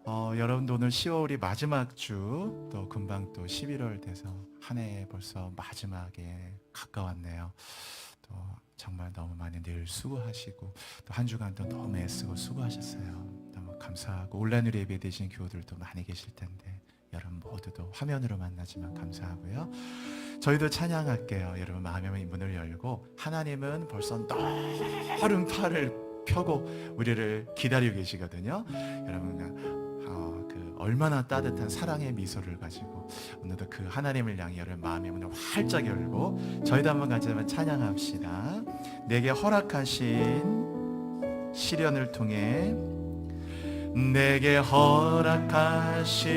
여러분도 오늘 10월이 마지막 주, 또 금방 또 11월 돼서 한 해 벌써 마지막에 가까웠네요. 또 정말 너무 많이 늘 수고하시고 또 한 주간도 너무 애쓰고 수고하셨어요. 너무 감사하고 온라인으로 예배되신 교우들도 많이 계실 텐데 여러분 모두도 화면으로 만나지만 감사하고요. 저희도 찬양할게요. 여러분 마음의 문을 열고 하나님은 벌써 넓은 팔을 펴고 우리를 기다리고 계시거든요. 여러분 얼마나 따뜻한 사랑의 미소를 가지고 오늘도 그 하나님을 향해 여러분 마음의 문을 활짝 열고 저희도 한번 같이 한번 찬양합시다. 내게 허락하신 시련을 통해 내게 허락하신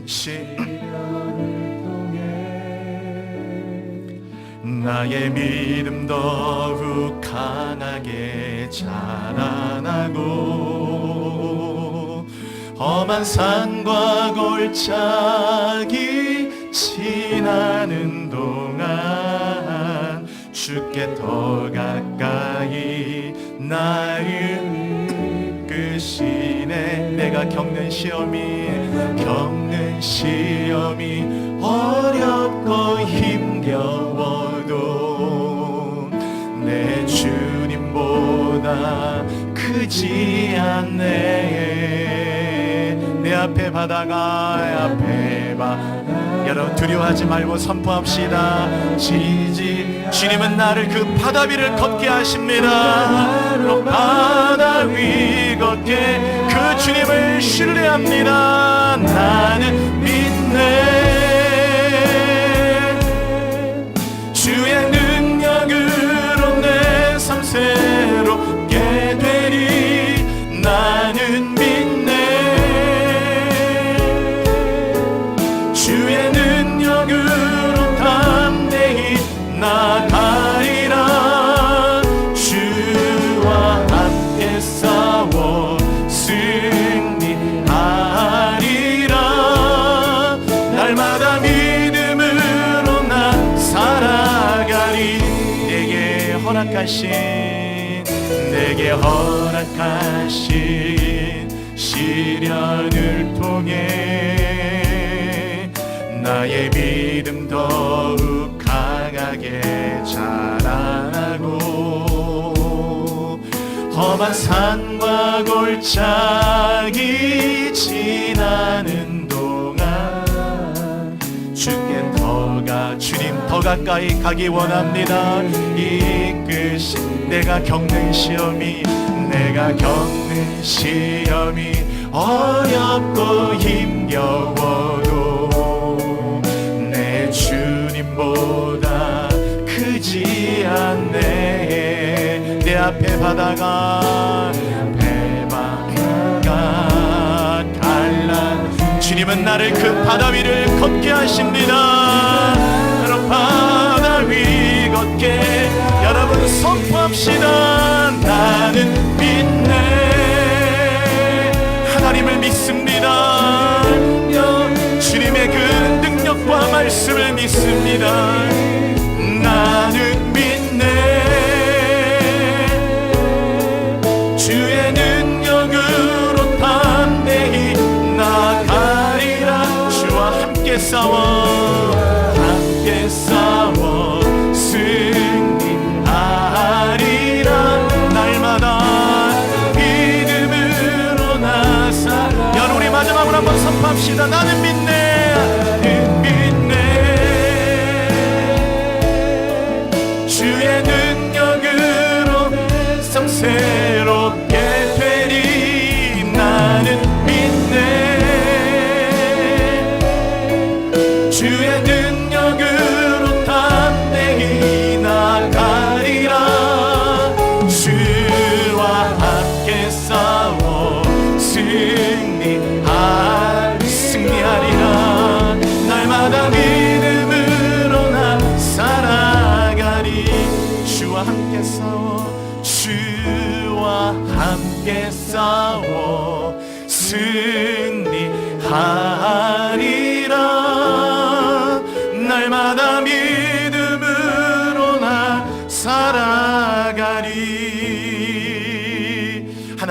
시련을 통해 나의 믿음 더욱 강하게 자라나고 험한 산과 골짜기 지나는 동안 주께 더 가까이 나를 이끄시네. 내가 겪는 시험이 어렵고 힘겨워도 내 주님보다 크지 않네. 내 앞에 바다가 여러분 두려워하지 말고 선포합시다. 주님은 나를 그 바다 위를 걷게 하십니다. 바다 위 걷게 그 주님을 신뢰합니다. 나는 믿네. 주의 능력으로 내 삶 새롭게 되리. 나는 믿네. 나가리라. 주와 함께 싸워 승리하리라. 날마다 믿음으로 나 살아가리. 내게 허락하신 시련을 통해 나의 믿음 더욱 강하게 자라나고 험한 산과 골짜기 지나는 동안 주님 더 가까이 가기 원합니다. 이끄신 내가 겪는 시험이 어렵고 힘겨워도 내 주님보다 크지 않네. 내 앞에 바다가 갈라. 주님은 나를 그 바다 위를 걷게 하십니다. 여러분 바다 위 걷게 여러분 선포합시다. 나는 믿네. 하나님을 믿습니다. 주님의 그 능력과 말씀을 믿습니다. 나는 믿네. 주의 능력으로 담대히 나가리라. 주와 함께 싸워 승리하리라. 날마다 믿음으로 나사. 여러분 우리 마지막으로 한번 선포합시다. 나는 믿네. 주의 능력으로 삶 새롭게 되리. 나는 믿네. 주의 능력으로 담대히 나가리라. 주와 함께 싸워 승리하리라. 날마다 믿음으로 나 살아가리. 주와 함께 싸워 승리하리라. 날마다 믿음으로 나 살아가리.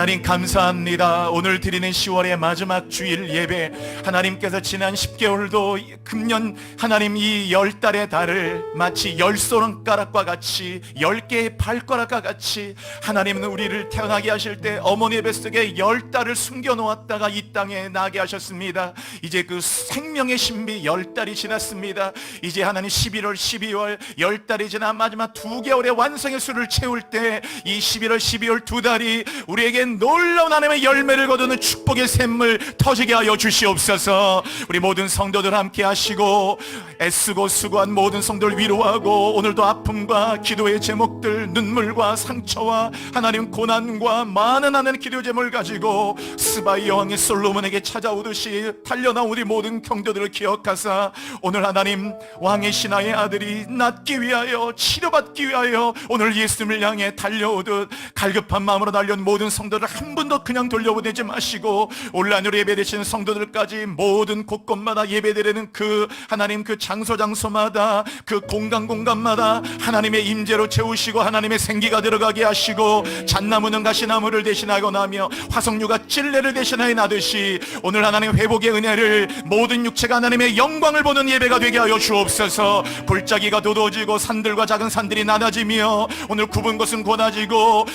하나님 감사합니다. 오늘 드리는 10월의 마지막 주일 예배, 하나님께서 지난 10개월도 금년 하나님 이 10달의 달을 마치 10손가락과 같이 10개의 발가락과 같이 하나님은 우리를 태어나게 하실 때 어머니의 뱃속에 10달을 숨겨놓았다가 이 땅에 나게 하셨습니다. 이제 그 생명의 신비 10달이 지났습니다. 이제 하나님 11월 12월 10달이 지나 마지막 2개월의 완성의 수를 채울 때 이 11월 12월 2달이 우리에게 놀라운 하나님의 열매를 거두는 축복의 샘물 터지게 하여 주시옵소서. 우리 모든 성도들 함께 하시고 애쓰고 수고한 모든 성도를 위로하고 오늘도 아픔과 기도의 제목들, 눈물과 상처와 하나님 고난과 많은 하나님 기도 제목을 가지고 스바이 여왕의 솔로몬에게 찾아오듯이 달려나온 우리 모든 경도들을 기억하사 오늘 하나님 왕의 신하의 아들이 낫기 위하여 치료받기 위하여 오늘 예수님을 향해 달려오듯 갈급한 마음으로 달려온 모든 성도들 한 분도 그냥 돌려보내지 마시고 온라인으로 예배드리시는 성도들까지 모든 곳곳마다 예배드리는 그 하나님 그 장소마다 그 공간마다 하나님의 임재로 채우시고 하나님의 생기가 들어가게 하시고 잣나무는 가시나무를 대신하고 나며 화석류가 찔레를 대신하여 나듯이 오늘 하나님 회복의 은혜를 모든 육체가 하나님의 영광을 보는 예배가 되게 하여 주옵소서. 골짜기가 도도해지고 산들과 작은 산들이 나눠지며 오늘 굽은 곳은 곧아지고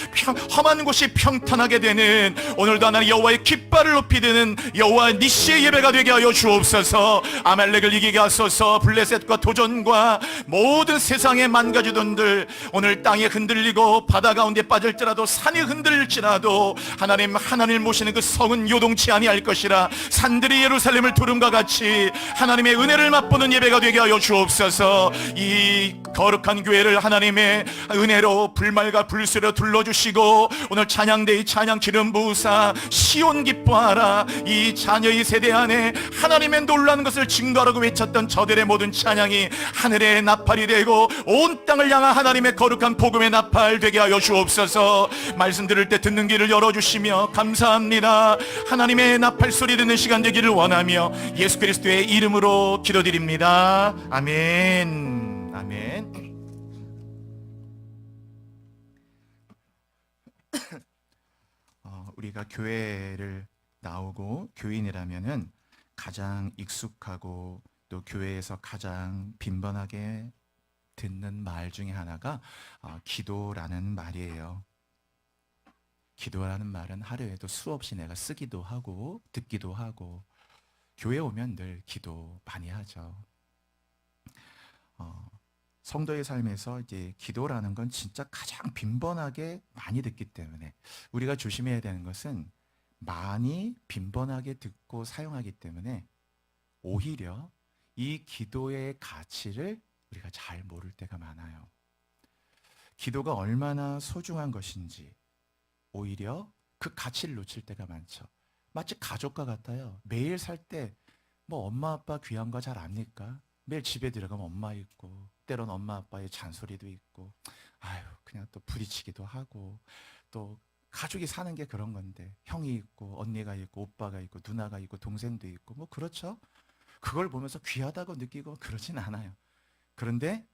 험한 곳이 평탄하게 되는 오늘도 하나님 여호와의 깃발을 높이 드는 여호와 니시의 예배가 되게 하여 주옵소서. 아말렉을 이기게 하소서. 블레셋과 도전과 모든 세상의 만가지돈들 오늘 땅에 흔들리고 바다 가운데 빠질지라도 산이 흔들릴지라도 하나님을 모시는 그 성은 요동치 아니할 것이라. 산들이 예루살렘을 두름과 같이 하나님의 은혜를 맛보는 예배가 되게 하여 주옵소서. 이 거룩한 교회를 하나님의 은혜로 불말과 불수로 둘러주시고 오늘 찬양대의 찬양 기름 부으사 시온 기뻐하라. 이 자녀의 세대 안에 하나님의 놀라운 것을 증거하라고 외쳤던 저들의 모든 찬양이 하늘의 나팔이 되고 온 땅을 향한 하나님의 거룩한 복음의 나팔 되게 하여 주옵소서. 말씀 들을 때 듣는 길을 열어주시며 감사합니다. 하나님의 나팔 소리 듣는 시간 되기를 원하며 예수 그리스도의 이름으로 기도드립니다. 아멘. 아멘. 우리가 교회를 나오고 교인이라면은 가장 익숙하고 또 교회에서 가장 빈번하게 듣는 말 중에 하나가 기도라는 말이에요. 기도라는 말은 하루에도 수없이 내가 쓰기도 하고 듣기도 하고 교회 오면 늘 기도 많이 하죠. 성도의 삶에서 이제 기도라는 건 진짜 가장 빈번하게 많이 듣기 때문에 우리가 조심해야 되는 것은 많이 빈번하게 듣고 사용하기 때문에 오히려 이 기도의 가치를 우리가 잘 모를 때가 많아요. 기도가 얼마나 소중한 것인지 오히려 그 가치를 놓칠 때가 많죠. 마치 가족과 같아요. 매일 살 때 뭐 엄마 아빠 귀한 거 잘 압니까? 매일 집에 들어가면 엄마 있고 때론 엄마 아빠의 잔소리도 있고 아유 그냥 또 부딪히기도 하고 또 가족이 사는 게 그런 건데 형이 있고 언니가 있고 오빠가 있고 누나가 있고 동생도 있고 뭐 그렇죠. 그걸 보면서 귀하다고 느끼고 그러진 않아요. 그런데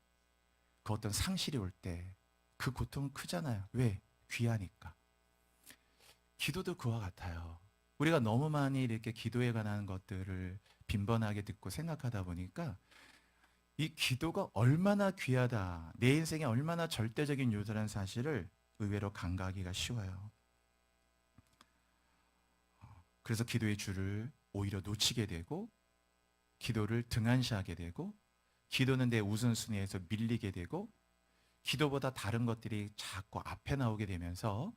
그 어떤 상실이 올 때 그 고통은 크잖아요. 왜? 귀하니까. 기도도 그와 같아요. 우리가 너무 많이 이렇게 기도에 관한 것들을 빈번하게 듣고 생각하다 보니까 이 기도가 얼마나 귀하다, 내 인생에 얼마나 절대적인 요소라는 사실을 의외로 간과하기가 쉬워요. 그래서 기도의 줄을 오히려 놓치게 되고 기도를 등한시하게 되고 기도는 내 우선순위에서 밀리게 되고 기도보다 다른 것들이 자꾸 앞에 나오게 되면서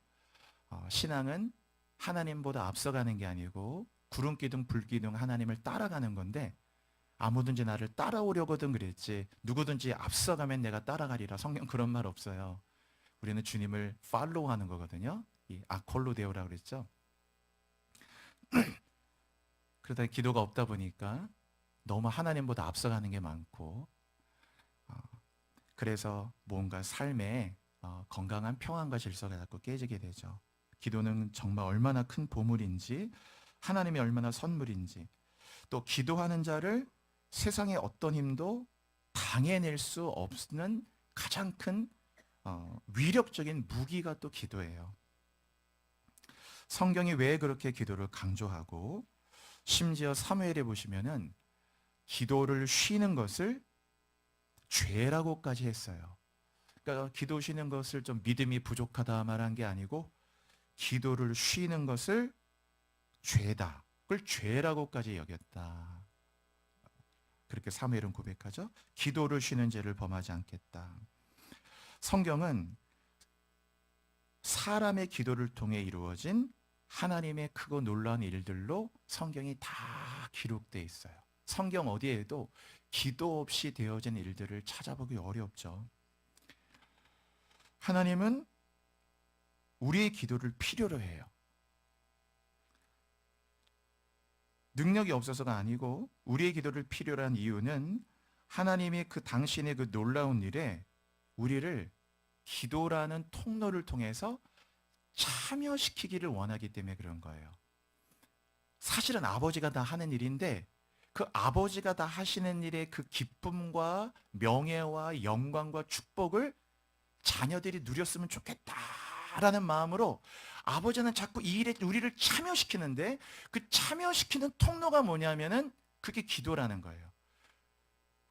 신앙은 하나님보다 앞서가는 게 아니고 구름기둥 불기둥 하나님을 따라가는 건데 아무든지 나를 따라오려거든 그랬지 누구든지 앞서가면 내가 따라가리라. 성경 그런 말 없어요. 우리는 주님을 팔로우하는 거거든요. 이 아콜로데오라고 그랬죠. 그러다 기도가 없다 보니까 너무 하나님보다 앞서가는 게 많고 그래서 뭔가 삶에 건강한 평안과 질서가 자꾸 깨지게 되죠. 기도는 정말 얼마나 큰 보물인지 하나님이 얼마나 선물인지 또 기도하는 자를 세상의 어떤 힘도 당해낼 수 없는 가장 큰 위력적인 무기가 또 기도예요. 성경이 왜 그렇게 기도를 강조하고 심지어 사무엘에 보시면은 기도를 쉬는 것을 죄라고까지 했어요. 그러니까 기도 쉬는 것을 좀 믿음이 부족하다 말한 게 아니고 기도를 쉬는 것을 죄다. 그걸 죄라고까지 여겼다. 그렇게 사무엘은 고백하죠. 기도를 쉬는 죄를 범하지 않겠다. 성경은 사람의 기도를 통해 이루어진 하나님의 크고 놀라운 일들로 성경이 다 기록되어 있어요. 성경 어디에도 기도 없이 되어진 일들을 찾아보기 어렵죠. 하나님은 우리의 기도를 필요로 해요. 능력이 없어서가 아니고 우리의 기도를 필요로 한 이유는 하나님이 그 당신의 그 놀라운 일에 우리를 기도라는 통로를 통해서 참여시키기를 원하기 때문에 그런 거예요. 사실은 아버지가 다 하는 일인데 그 아버지가 다 하시는 일의 그 기쁨과 명예와 영광과 축복을 자녀들이 누렸으면 좋겠다라는 마음으로 아버지는 자꾸 이 일에 우리를 참여시키는데 그 참여시키는 통로가 뭐냐면은 그게 기도라는 거예요.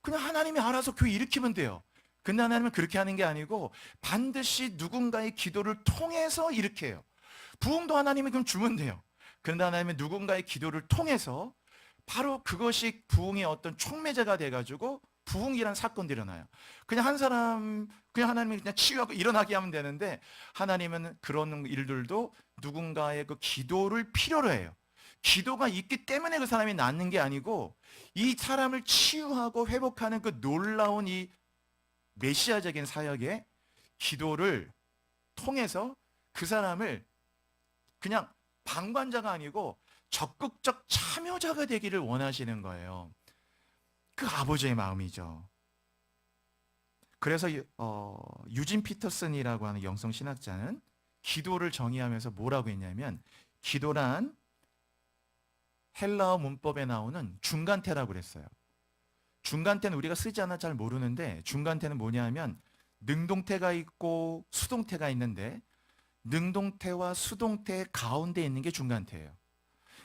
그냥 하나님이 알아서 교회 일으키면 돼요. 근데 하나님은 그렇게 하는 게 아니고 반드시 누군가의 기도를 통해서 일으켜요. 부흥도 하나님이 그럼 주면 돼요. 그런데 하나님은 누군가의 기도를 통해서 바로 그것이 부흥의 어떤 촉매제가 돼가지고 부흥이란 사건들이 일어나요. 그냥 한 사람, 그냥 하나님이 그냥 치유하고 일어나게 하면 되는데 하나님은 그런 일들도 누군가의 그 기도를 필요로 해요. 기도가 있기 때문에 그 사람이 낫는 게 아니고 이 사람을 치유하고 회복하는 그 놀라운 이 메시아적인 사역에 기도를 통해서 그 사람을 그냥 방관자가 아니고 적극적 참여자가 되기를 원하시는 거예요. 그 아버지의 마음이죠. 그래서 유진 피터슨이라고 하는 영성 신학자는 기도를 정의하면서 뭐라고 했냐면 기도란 헬라어 문법에 나오는 중간태라고 그랬어요. 중간태는 우리가 쓰지 않아 잘 모르는데 중간태는 뭐냐 하면 능동태가 있고 수동태가 있는데 능동태와 수동태 가운데 있는 게 중간태예요.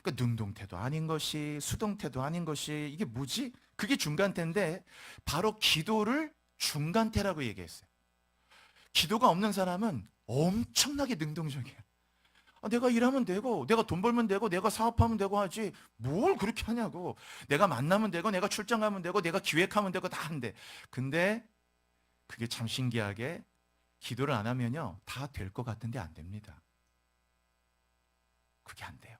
그러니까 능동태도 아닌 것이 수동태도 아닌 것이 이게 뭐지? 그게 중간태인데 바로 기도를 중간태라고 얘기했어요. 기도가 없는 사람은 엄청나게 능동적이에요. 내가 일하면 되고 내가 돈 벌면 되고 내가 사업하면 되고 하지 뭘 그렇게 하냐고. 내가 만나면 되고 내가 출장 가면 되고 내가 기획하면 되고 다 한대. 근데 그게 참 신기하게 기도를 안 하면요 다 될 것 같은데 안 됩니다. 그게 안 돼요.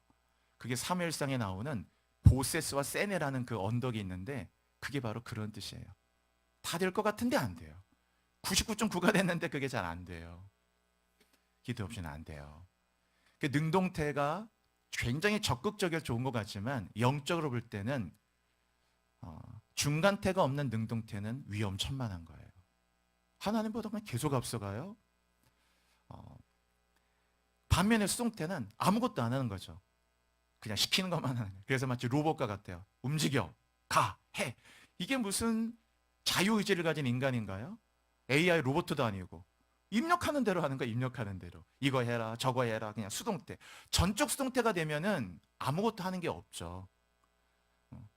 그게 사무엘상에 나오는 보세스와 세네라는 그 언덕이 있는데 그게 바로 그런 뜻이에요. 다 될 것 같은데 안 돼요. 99.9가 됐는데 그게 잘 안 돼요. 기도 없이는 안 돼요. 그 능동태가 굉장히 적극적이어 좋은 것 같지만 영적으로 볼 때는 중간태가 없는 능동태는 위험천만한 거예요. 하나님보다만 계속 앞서가요. 반면에 수동태는 아무것도 안 하는 거죠. 그냥 시키는 것만 하는 거예요. 그래서 마치 로봇과 같아요. 움직여, 가, 해. 이게 무슨 자유의지를 가진 인간인가요? AI 로봇도 아니고 입력하는 대로 하는 거야. 입력하는 대로. 이거 해라 저거 해라. 그냥 수동태. 전적 수동태가 되면은 아무것도 하는 게 없죠.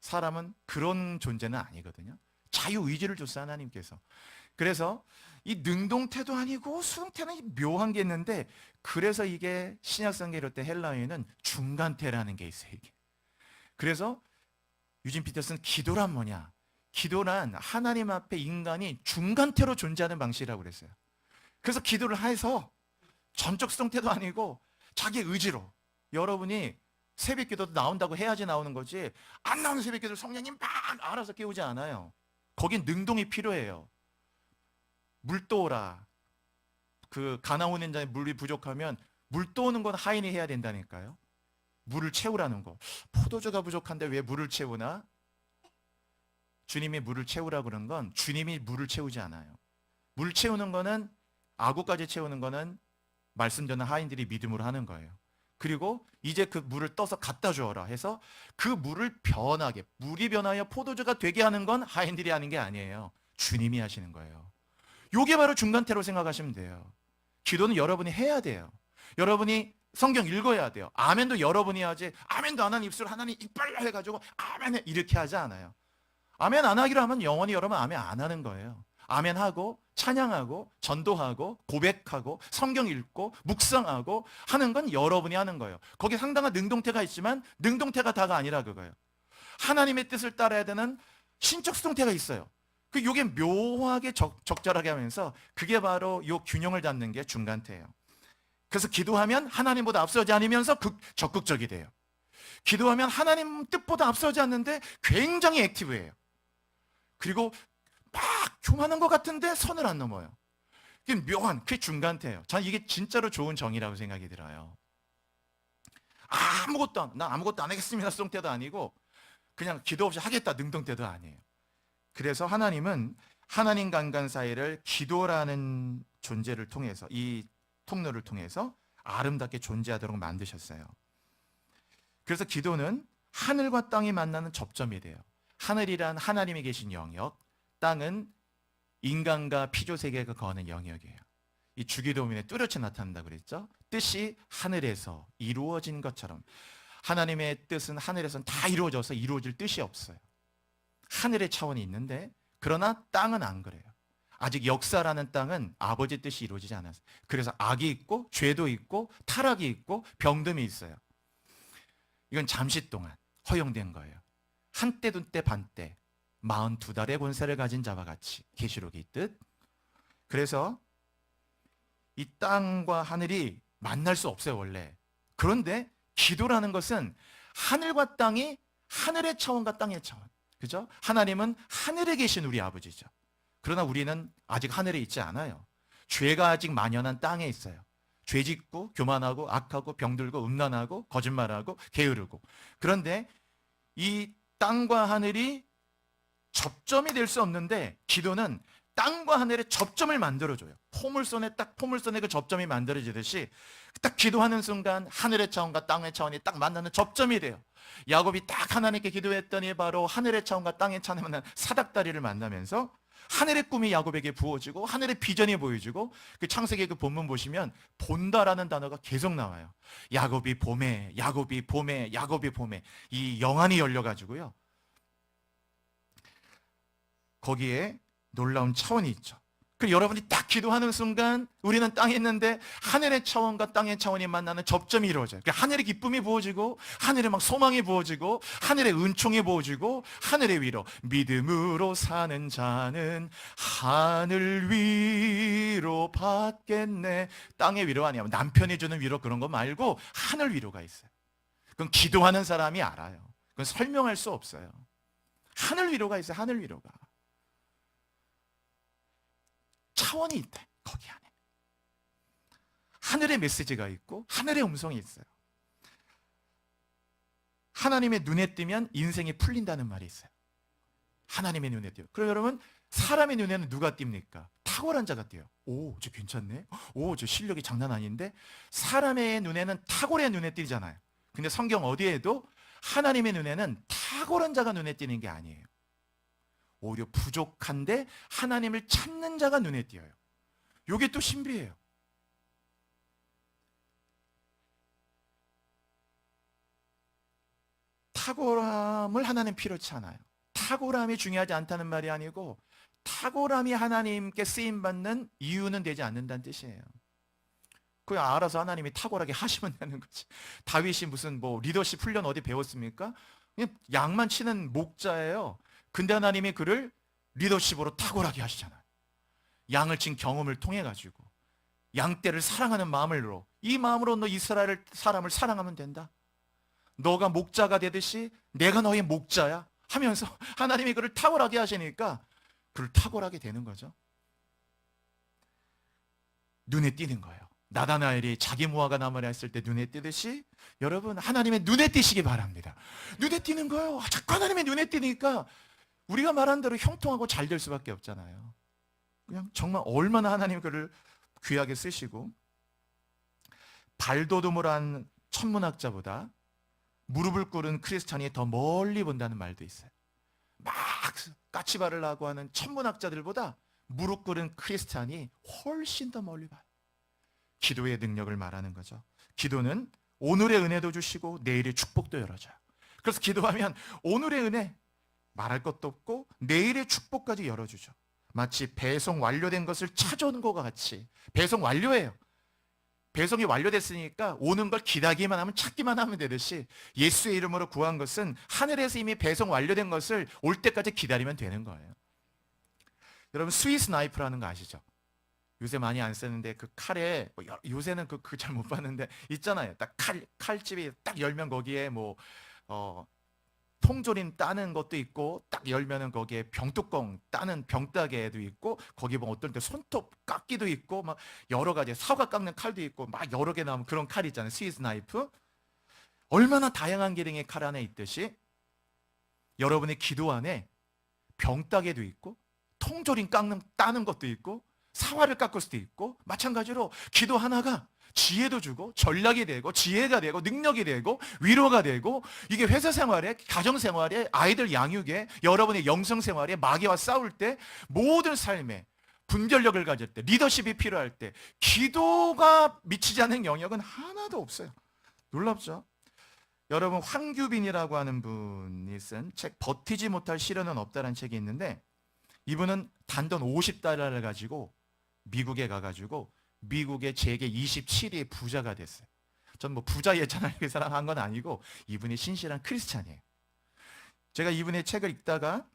사람은 그런 존재는 아니거든요. 자유의지를 줬어 하나님께서. 그래서 이 능동태도 아니고 수동태는 묘한 게 있는데 그래서 이게 신약성경 이럴 때 헬라어에는 중간태라는 게 있어요. 이게. 그래서 유진 피터슨 기도란 뭐냐? 기도란 하나님 앞에 인간이 중간태로 존재하는 방식이라고 그랬어요. 그래서 기도를 해서 전적 수동태도 아니고 자기 의지로 여러분이 새벽기도도 나온다고 해야지 나오는 거지 안 나오는 새벽기도를 성령님 막 알아서 깨우지 않아요. 거긴 능동이 필요해요. 물 떠오라. 그 가나온 자에 물이 부족하면 물 떠오는 건 하인이 해야 된다니까요. 물을 채우라는 거. 포도주가 부족한데 왜 물을 채우나? 주님이 물을 채우라 그런 건 주님이 물을 채우지 않아요. 물 채우는 거는 아구까지 채우는 거는 말씀 전한 하인들이 믿음으로 하는 거예요. 그리고 이제 그 물을 떠서 갖다 주어라 해서 그 물을 변하게 물이 변하여 포도주가 되게 하는 건 하인들이 하는 게 아니에요. 주님이 하시는 거예요. 요게 바로 중간태로 생각하시면 돼요. 기도는 여러분이 해야 돼요. 여러분이 성경 읽어야 돼요. 아멘도 여러분이 하지, 아멘도 안 하는 입술 하나님 이빨 해가지고 아멘 이렇게 하지 않아요. 아멘 안 하기로 하면 영원히 여러분 아멘 안 하는 거예요. 아멘하고 찬양하고 전도하고 고백하고 성경 읽고 묵상하고 하는 건 여러분이 하는 거예요. 거기에 상당한 능동태가 있지만 능동태가 다가 아니라 그거예요. 하나님의 뜻을 따라야 되는 신적 수동태가 있어요. 요게 묘하게 적절하게 하면서 그게 바로 요 균형을 잡는 게 중간태예요. 그래서 기도하면 하나님보다 앞서지 않으면서 적극적이 돼요. 기도하면 하나님 뜻보다 앞서지 않는데 굉장히 액티브해요. 그리고 막 교만한 것 같은데 선을 안 넘어요. 이게 묘한, 그게 중간태예요. 저는 이게 진짜로 좋은 정의라고 생각이 들어요. 난 아무것도 안 하겠습니다 수동태도 아니고 그냥 기도 없이 하겠다 능동태도 아니에요. 그래서 하나님은 하나님과 인간 사이를 기도라는 존재를 통해서, 이 통로를 통해서 아름답게 존재하도록 만드셨어요. 그래서 기도는 하늘과 땅이 만나는 접점이 돼요. 하늘이란 하나님이 계신 영역, 땅은 인간과 피조 세계가 거하는 영역이에요. 이 주기도문에 뚜렷이 나타난다고 그랬죠. 뜻이 하늘에서 이루어진 것처럼 하나님의 뜻은 하늘에서는 다 이루어져서 이루어질 뜻이 없어요. 하늘의 차원이 있는데 그러나 땅은 안 그래요. 아직 역사라는 땅은 아버지 뜻이 이루어지지 않았어요. 그래서 악이 있고 죄도 있고 타락이 있고 병듦이 있어요. 이건 잠시 동안 허용된 거예요. 한때 둔때 반때 42달의 권세를 가진 자와 같이 계시록이 있듯. 그래서 이 땅과 하늘이 만날 수 없어요 원래. 그런데 기도라는 것은 하늘과 땅이 하늘의 차원과 땅의 차원, 그죠? 하나님은 하늘에 계신 우리 아버지죠. 그러나 우리는 아직 하늘에 있지 않아요. 죄가 아직 만연한 땅에 있어요. 죄 짓고 교만하고 악하고 병들고 음란하고 거짓말하고 게으르고. 그런데 이 땅과 하늘이 접점이 될 수 없는데 기도는 땅과 하늘의 접점을 만들어줘요. 포물선에 그 접점이 만들어지듯이 딱 기도하는 순간 하늘의 차원과 땅의 차원이 딱 만나는 접점이 돼요. 야곱이 딱 하나님께 기도했더니 바로 하늘의 차원과 땅의 차원에 만나는 사닥다리를 만나면서 하늘의 꿈이 야곱에게 부어지고 하늘의 비전이 보여지고, 그 창세기 그 본문 보시면 본다라는 단어가 계속 나와요. 야곱이 봄에, 야곱이 봄에, 야곱이 봄에, 이 영안이 열려가지고요. 거기에 놀라운 차원이 있죠. 그리고 여러분이 딱 기도하는 순간 우리는 땅에 있는데 하늘의 차원과 땅의 차원이 만나는 접점이 이루어져요. 그러니까 하늘의 기쁨이 부어지고 하늘의 막 소망이 부어지고 하늘의 은총이 부어지고 하늘의 위로, 믿음으로 사는 자는 하늘 위로 받겠네. 땅의 위로 아니야. 남편이 주는 위로 그런 거 말고 하늘 위로가 있어요. 그건 기도하는 사람이 알아요. 그건 설명할 수 없어요. 하늘 위로가 있어요. 하늘 위로가. 차원이 있대. 거기 안에 하늘의 메시지가 있고 하늘의 음성이 있어요. 하나님의 눈에 띄면 인생이 풀린다는 말이 있어요. 하나님의 눈에 띄요. 그럼 여러분, 사람의 눈에는 누가 띕니까? 탁월한 자가 띄요. 오, 저 괜찮네. 오, 저 실력이 장난 아닌데. 사람의 눈에는 탁월의 눈에 띄잖아요. 근데 성경 어디에도 하나님의 눈에는 탁월한 자가 눈에 띄는 게 아니에요. 오히려 부족한데 하나님을 찾는 자가 눈에 띄어요. 이게 또 신비해요. 탁월함을 하나님 필요치 않아요. 탁월함이 중요하지 않다는 말이 아니고 탁월함이 하나님께 쓰임받는 이유는 되지 않는다는 뜻이에요. 그냥 알아서 하나님이 탁월하게 하시면 되는 거지. 다윗이 무슨 뭐 리더십 훈련 어디 배웠습니까? 그냥 양만 치는 목자예요. 근데 하나님이 그를 리더십으로 탁월하게 하시잖아요. 양을 친 경험을 통해 가지고 양떼를 사랑하는 마음으로, 이 마음으로 너 이스라엘 사람을 사랑하면 된다. 너가 목자가 되듯이 내가 너의 목자야 하면서 하나님이 그를 탁월하게 하시니까 그를 탁월하게 되는 거죠. 눈에 띄는 거예요. 나다나엘이 자기 무화과 나무를 했을 때 눈에 띄듯이 여러분 하나님의 눈에 띄시기 바랍니다. 눈에 띄는 거예요. 자꾸 하나님의 눈에 띄니까 우리가 말한 대로 형통하고 잘 될 수밖에 없잖아요. 그냥 정말 얼마나 하나님 그를 귀하게 쓰시고, 발돋움을 한 천문학자보다 무릎을 꿇은 크리스찬이 더 멀리 본다는 말도 있어요. 막 까치발을 하고 하는 천문학자들보다 무릎 꿇은 크리스찬이 훨씬 더 멀리 봐요. 기도의 능력을 말하는 거죠. 기도는 오늘의 은혜도 주시고 내일의 축복도 열어줘요. 그래서 기도하면 오늘의 은혜 말할 것도 없고 내일의 축복까지 열어주죠. 마치 배송 완료된 것을 찾아오는 것과 같이. 배송 완료예요. 배송이 완료됐으니까 오는 걸 기다리기만 하면, 찾기만 하면 되듯이 예수의 이름으로 구한 것은 하늘에서 이미 배송 완료된 것을 올 때까지 기다리면 되는 거예요. 여러분, 스위스 나이프라는 거 아시죠? 요새 많이 안 쓰는데 그 칼에 요새는 그 잘 못 봤는데 있잖아요. 딱 칼집이 딱 열면 거기에 통조림 따는 것도 있고, 딱 열면은 거기에 병뚜껑 따는 병따개도 있고, 거기 보면 어떨 때 손톱 깎기도 있고, 막 여러 가지 사과 깎는 칼도 있고, 막 여러 개 나오면 그런 칼 있잖아요. 스위스 나이프. 얼마나 다양한 기능의 칼 안에 있듯이 여러분의 기도 안에 병따개도 있고, 통조림 따는 것도 있고, 사과를 깎을 수도 있고, 마찬가지로 기도 하나가 지혜도 주고 전략이 되고 지혜가 되고 능력이 되고 위로가 되고, 이게 회사 생활에, 가정 생활에, 아이들 양육에, 여러분의 영성 생활에, 마귀와 싸울 때, 모든 삶에 분별력을 가질 때, 리더십이 필요할 때 기도가 미치지 않는 영역은 하나도 없어요. 놀랍죠? 여러분, 황규빈이라고 하는 분이 쓴 책 버티지 못할 시련은 없다라는 책이 있는데, 이분은 단돈 50달러를 가지고 미국에 가가지고 미국의 세계 27위의 부자가 됐어요. 전 뭐 부자 예찬을 위해서 한 건 아니고 이분이 신실한 크리스찬이에요. 제가 이분의 책을 읽다가,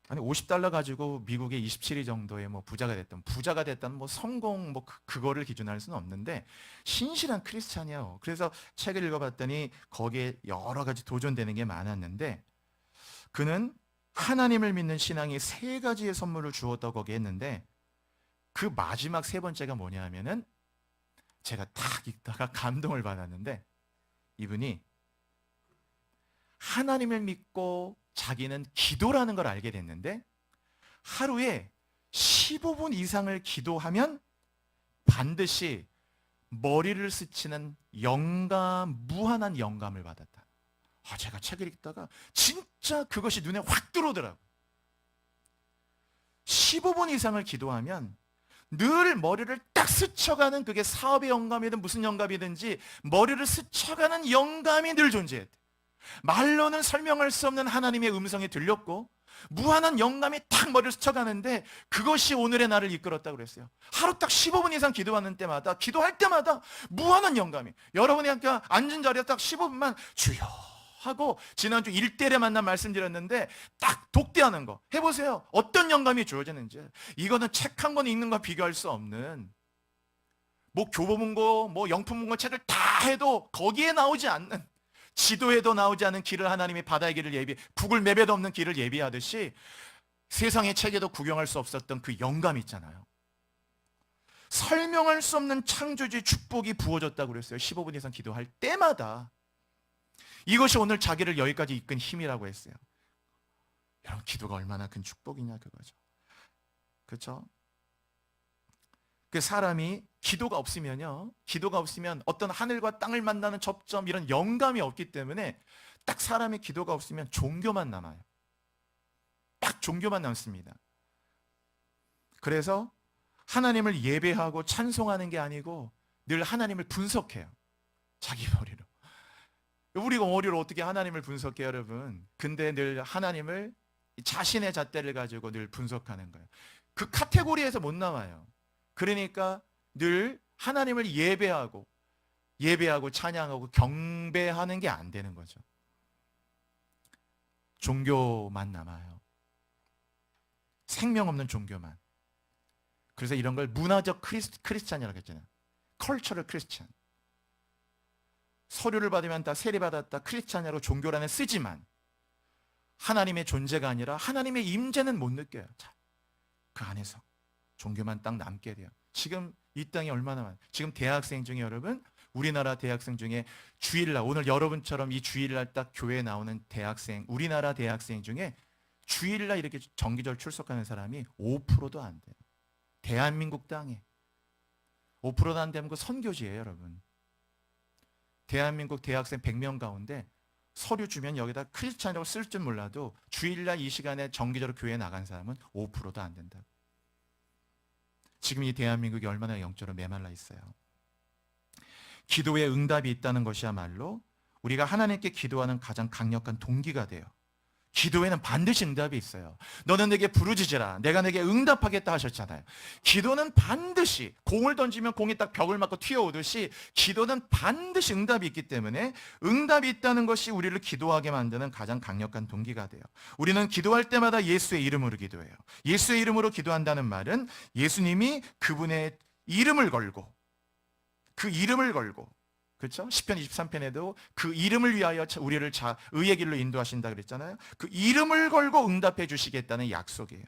아니 50달러 가지고 미국의 27위 정도의 뭐 부자가 됐다는 뭐 성공 뭐 그거를 기준으로 할 수는 없는데 신실한 크리스찬이에요. 그래서 책을 읽어봤더니 거기에 여러 가지 도전되는 게 많았는데, 그는 하나님을 믿는 신앙이 세 가지의 선물을 주었다고 거기 했는데, 그 마지막 세 번째가 뭐냐 하면은, 제가 딱 읽다가 감동을 받았는데, 이분이 하나님을 믿고 자기는 기도라는 걸 알게 됐는데, 하루에 15분 이상을 기도하면 반드시 머리를 스치는 무한한 영감을 받았다. 제가 책을 읽다가 진짜 그것이 눈에 확 들어오더라고요. 15분 이상을 기도하면 늘 머리를 딱 스쳐가는, 그게 사업의 영감이든 무슨 영감이든지 머리를 스쳐가는 영감이 늘 존재했대. 말로는 설명할 수 없는 하나님의 음성이 들렸고 무한한 영감이 딱 머리를 스쳐가는데, 그것이 오늘의 나를 이끌었다고 그랬어요. 하루 딱 15분 이상 기도하는 때마다, 기도할 때마다 무한한 영감이, 여러분이 아까 앉은 자리에 딱 15분만 주여 하고, 지난주 1대1에 만난 말씀드렸는데 딱 독대하는 거 해보세요. 어떤 영감이 주어지는지. 이거는 책 한 권 읽는 거 비교할 수 없는, 뭐 교보문고 뭐 영품문고 책을 다 해도 거기에 나오지 않는, 지도에도 나오지 않은 길을 하나님이 바다의 길을 구글 맵에도 없는 길을 예비하듯이 세상의 책에도 구경할 수 없었던 그 영감 있잖아요. 설명할 수 없는 창조주의 축복이 부어졌다고 그랬어요. 15분 이상 기도할 때마다. 이것이 오늘 자기를 여기까지 이끈 힘이라고 했어요. 여러분, 기도가 얼마나 큰 축복이냐 그거죠. 그렇죠? 그 사람이 기도가 없으면 어떤 하늘과 땅을 만나는 접점, 이런 영감이 없기 때문에 딱 사람의 기도가 없으면 종교만 남아요. 딱 종교만 남습니다. 그래서 하나님을 예배하고 찬송하는 게 아니고 늘 하나님을 분석해요. 자기 머리로. 우리가 머리로 어떻게 하나님을 분석해요, 여러분? 근데 늘 하나님을 자신의 잣대를 가지고 늘 분석하는 거예요. 그 카테고리에서 못 나와요. 그러니까 늘 하나님을 예배하고 찬양하고 경배하는 게 안 되는 거죠. 종교만 남아요. 생명 없는 종교만. 그래서 이런 걸 문화적 크리스찬이라고 했잖아요. 컬처럴 크리스찬. 서류를 받으면 다 세례받았다, 크리스찬이라고 종교란에 쓰지만 하나님의 존재가 아니라 하나님의 임재는 못 느껴요. 자, 그 안에서 종교만 딱 남게 돼요. 지금 이 땅이 얼마나 많아요. 지금 대학생 중에, 여러분, 우리나라 대학생 중에 주일날, 오늘 여러분처럼 이 주일날 딱 교회에 나오는 대학생, 우리나라 대학생 중에 주일날 이렇게 정기적으로 출석하는 사람이 5%도 안 돼요. 대한민국 땅에 5%도 안 되면 그 선교지예요, 여러분. 대한민국 대학생 100명 가운데 서류 주면 여기다 크리스찬이라고 쓸 줄 몰라도 주일날 이 시간에 정기적으로 교회에 나간 사람은 5%도 안 된다. 지금 이 대한민국이 얼마나 영적으로 메말라 있어요. 기도에 응답이 있다는 것이야말로 우리가 하나님께 기도하는 가장 강력한 동기가 돼요. 기도에는 반드시 응답이 있어요. 너는 내게 부르짖으라 내가 내게 응답하겠다 하셨잖아요. 기도는 반드시, 공을 던지면 공이 딱 벽을 맞고 튀어오듯이 기도는 반드시 응답이 있기 때문에 응답이 있다는 것이 우리를 기도하게 만드는 가장 강력한 동기가 돼요. 우리는 기도할 때마다 예수의 이름으로 기도해요. 예수의 이름으로 기도한다는 말은 예수님이 그분의 이름을 걸고, 그 이름을 걸고, 그렇죠? 시편 23편에도 그 이름을 위하여 우리를 의의 길로 인도하신다 그랬잖아요. 그 이름을 걸고 응답해 주시겠다는 약속이에요.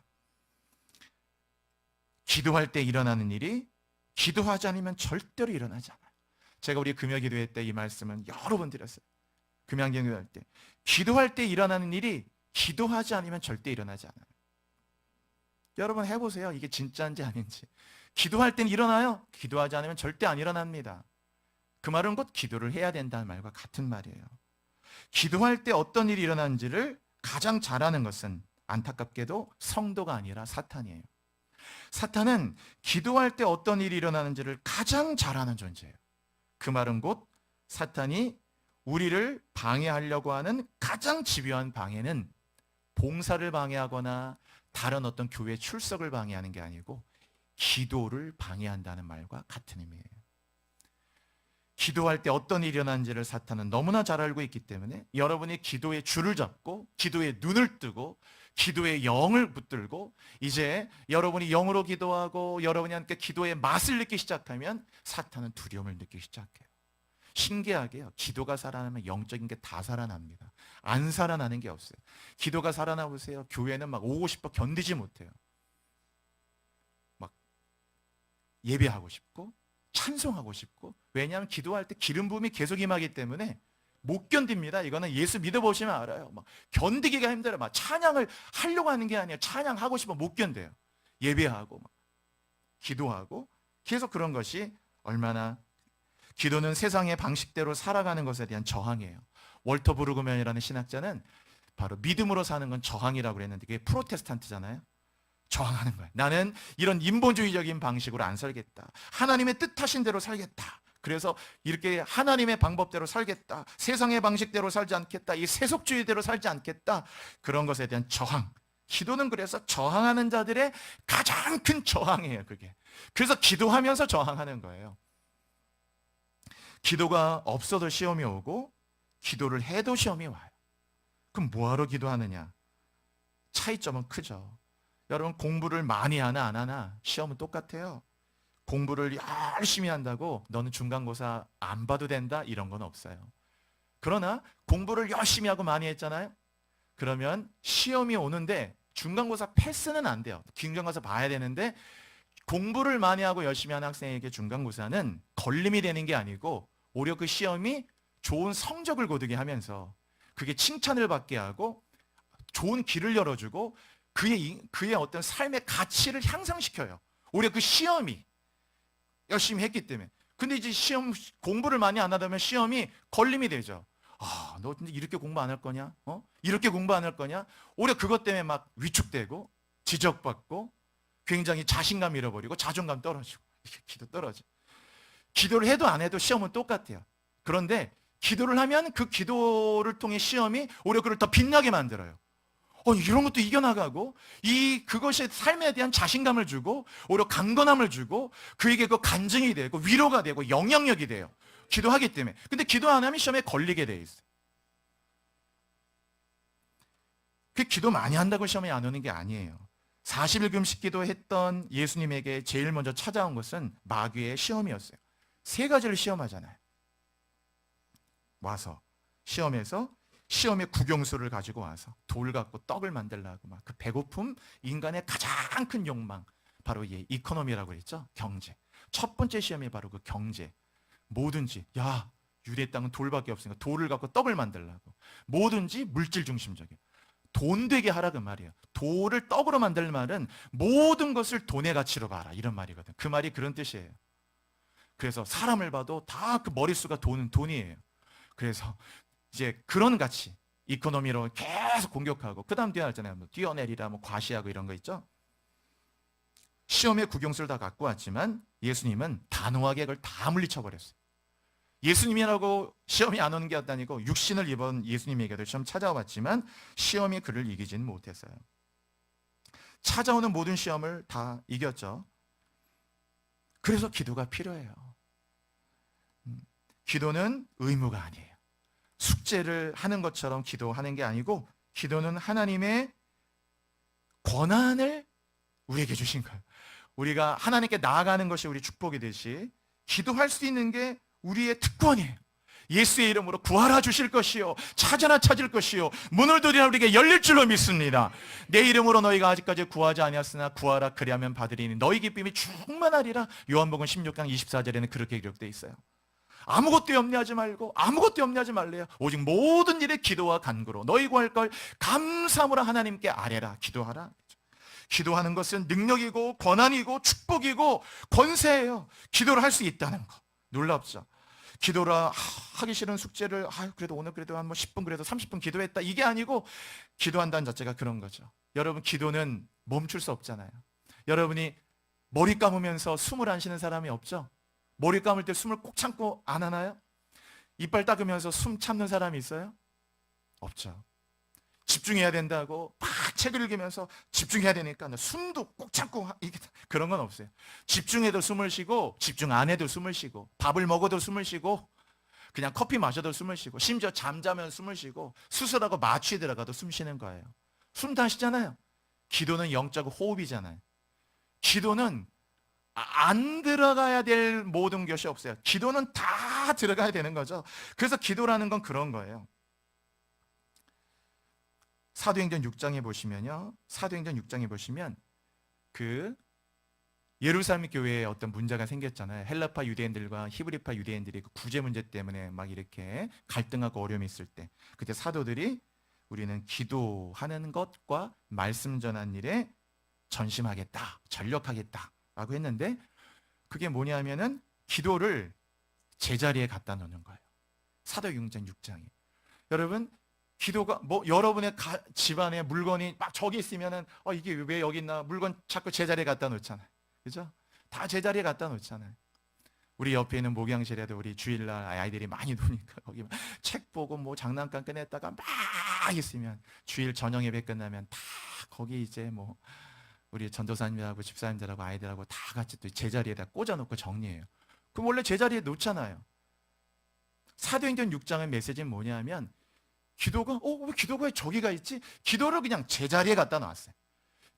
기도할 때 일어나는 일이 기도하지 않으면 절대로 일어나지 않아요. 제가 우리 금요기도회 때 이 말씀은 여러 번 드렸어요. 금요기도할 때 기도할 때 일어나는 일이 기도하지 않으면 절대 일어나지 않아요. 여러분 해보세요. 이게 진짜인지 아닌지. 기도할 땐 일어나요. 기도하지 않으면 절대 안 일어납니다. 그 말은 곧 기도를 해야 된다는 말과 같은 말이에요. 기도할 때 어떤 일이 일어나는지를 가장 잘 아는 것은 안타깝게도 성도가 아니라 사탄이에요. 사탄은 기도할 때 어떤 일이 일어나는지를 가장 잘 아는 존재예요. 그 말은 곧 사탄이 우리를 방해하려고 하는 가장 집요한 방해는 봉사를 방해하거나 다른 어떤 교회 출석을 방해하는 게 아니고 기도를 방해한다는 말과 같은 의미예요. 기도할 때 어떤 일이 일어나는지를 사탄은 너무나 잘 알고 있기 때문에 여러분이 기도의 줄을 잡고 기도의 눈을 뜨고 기도의 영을 붙들고 이제 여러분이 영으로 기도하고 여러분이 함께 기도의 맛을 느끼기 시작하면 사탄은 두려움을 느끼기 시작해요. 신기하게요. 기도가 살아나면 영적인 게 다 살아납니다. 안 살아나는 게 없어요. 기도가 살아나보세요. 교회는 막 오고 싶어 견디지 못해요. 막 예배하고 싶고 찬송하고 싶고, 왜냐하면 기도할 때 기름 부음이 계속 임하기 때문에 못 견딥니다. 이거는 예수 믿어보시면 알아요. 막 견디기가 힘들어요. 막 찬양을 하려고 하는 게 아니에요. 찬양하고 싶어 못 견뎌요. 예배하고 막 기도하고 계속 그런 것이 얼마나, 기도는 세상의 방식대로 살아가는 것에 대한 저항이에요. 월터 브루그맨이라는 신학자는 바로 믿음으로 사는 건 저항이라고 그랬는데 그게 프로테스탄트잖아요. 저항하는 거예요. 나는 이런 인본주의적인 방식으로 안 살겠다. 하나님의 뜻하신 대로 살겠다. 그래서 이렇게 하나님의 방법대로 살겠다. 세상의 방식대로 살지 않겠다. 이 세속주의대로 살지 않겠다. 그런 것에 대한 저항. 기도는 그래서 저항하는 자들의 가장 큰 저항이에요. 그게. 그래서 기도하면서 저항하는 거예요. 기도가 없어도 시험이 오고 기도를 해도 시험이 와요. 그럼 뭐하러 기도하느냐? 차이점은 크죠. 여러분 공부를 많이 하나 안 하나 시험은 똑같아요. 공부를 열심히 한다고 너는 중간고사 안 봐도 된다 이런 건 없어요. 그러나 공부를 열심히 하고 많이 했잖아요. 그러면 시험이 오는데 중간고사 패스는 안 돼요. 중간고사 봐야 되는데 공부를 많이 하고 열심히 하는 학생에게 중간고사는 걸림이 되는 게 아니고 오히려 그 시험이 좋은 성적을 거두게 하면서 그게 칭찬을 받게 하고 좋은 길을 열어주고 그의 어떤 삶의 가치를 향상시켜요. 오히려 그 시험이 열심히 했기 때문에. 근데 이제 시험 공부를 많이 안 하다 보면 시험이 걸림이 되죠. 아, 너 이렇게 공부 안 할 거냐? 이렇게 공부 안 할 거냐? 오히려 그것 때문에 막 위축되고 지적받고 굉장히 자신감 잃어버리고 자존감 떨어지고 이렇게 기도 떨어져. 기도를 해도 안 해도 시험은 똑같아요. 그런데 기도를 하면 그 기도를 통해 시험이 오히려 그를 더 빛나게 만들어요. 이런 것도 이겨나가고 그것이 삶에 대한 자신감을 주고 오히려 강건함을 주고 그에게 그 간증이 되고 위로가 되고 영향력이 돼요. 기도하기 때문에. 근데 기도 안 하면 시험에 걸리게 돼 있어요. 그 기도 많이 한다고 시험에 안 오는 게 아니에요. 40일 금식 기도했던 예수님에게 제일 먼저 찾아온 것은 마귀의 시험이었어요. 세 가지를 시험하잖아요. 와서 시험에서 시험의 국용수를 가지고 와서 돌 갖고 떡을 만들라고 막 그 배고픔, 인간의 가장 큰 욕망, 바로 이코노미라고 그랬죠. 경제. 첫 번째 시험이 바로 그 경제. 뭐든지 유대 땅은 돌밖에 없으니까 돌을 갖고 떡을 만들라고. 뭐든지 물질 중심적이에요. 돈 되게 하라 그 말이에요. 돌을 떡으로 만들 말은 모든 것을 돈의 가치로 봐라 이런 말이거든. 그 말이 그런 뜻이에요. 그래서 사람을 봐도 다 그 머릿수가 돈이에요. 그래서 이제 그런 가치, 이코노미로 계속 공격하고 그 다음 뒤에 하잖아요. 뛰어내리라, 과시하고 이런 거 있죠. 시험의 국용수를 다 갖고 왔지만 예수님은 단호하게 그걸 다 물리쳐버렸어요. 예수님이라고 시험이 안 오는 게 아니고 육신을 입은 예수님에게도 시험 찾아왔지만 시험이 그를 이기지는 못했어요. 찾아오는 모든 시험을 다 이겼죠. 그래서 기도가 필요해요. 기도는 의무가 아니에요. 숙제를 하는 것처럼 기도하는 게 아니고 기도는 하나님의 권한을 우리에게 주신 거예요. 우리가 하나님께 나아가는 것이 우리 축복이듯이 기도할 수 있는 게 우리의 특권이에요. 예수의 이름으로 구하라 주실 것이요 찾아라 찾을 것이요 문을 두드리라 우리에게 열릴 줄로 믿습니다. 내 이름으로 너희가 아직까지 구하지 아니하였으나 구하라 그리하면 받으리니 너희 기쁨이 충만하리라. 요한복음 16장 24절에는 그렇게 기록되어 있어요. 아무것도 염려하지 말고 아무것도 염려하지 말래요. 오직 모든 일에 기도와 간구로 너희 구할 걸 감사함으로 하나님께 아뢰라. 기도하라. 기도하는 것은 능력이고 권한이고 축복이고 권세예요. 기도를 할 수 있다는 거 놀랍죠. 기도를 하기 싫은 숙제를 그래도 오늘 그래도 한 10분 그래도 30분 기도했다 이게 아니고 기도한다는 자체가 그런 거죠. 여러분 기도는 멈출 수 없잖아요. 여러분이 머리 감으면서 숨을 안 쉬는 사람이 없죠? 머리 감을 때 숨을 꼭 참고 안 하나요? 이빨 닦으면서 숨 참는 사람이 있어요? 없죠. 집중해야 된다고 막 책을 읽으면서 집중해야 되니까 숨도 꼭 참고 그런 건 없어요. 집중해도 숨을 쉬고 집중 안 해도 숨을 쉬고 밥을 먹어도 숨을 쉬고 그냥 커피 마셔도 숨을 쉬고 심지어 잠자면 숨을 쉬고 수술하고 마취에 들어가도 숨 쉬는 거예요. 숨 다 쉬잖아요. 기도는 영적 호흡이잖아요. 기도는 안 들어가야 될 모든 것이 없어요. 기도는 다 들어가야 되는 거죠. 그래서 기도라는 건 그런 거예요. 사도행전 6장에 보시면요. 사도행전 6장에 보시면 그 예루살렘 교회에 어떤 문제가 생겼잖아요. 헬라파 유대인들과 히브리파 유대인들이 그 구제 문제 때문에 막 이렇게 갈등하고 어려움이 있을 때 그때 사도들이 우리는 기도하는 것과 말씀 전하는 일에 전심하겠다, 전력하겠다라고 했는데 그게 뭐냐면은 기도를 제자리에 갖다 놓는 거예요. 사도행전 6장에. 여러분 기도가 여러분의 집안에 물건이 막 저기 있으면은 이게 왜 여기 있나 물건 자꾸 제자리에 갖다 놓잖아요. 그죠? 다 제자리에 갖다 놓잖아요. 우리 옆에 있는 목양실에도 우리 주일날 아이들이 많이 노니까 거기 책 보고 장난감 꺼냈다가 막 있으면 주일 저녁 예배 끝나면 다 거기 이제 우리 전도사님들하고 집사님들하고 아이들하고 다 같이 또 제자리에다 꽂아놓고 정리해요. 그럼 원래 제자리에 놓잖아요. 사도행전 6장의 메시지는 뭐냐면 기도가 왜 기도가 저기가 있지? 기도를 그냥 제자리에 갖다 놨어요.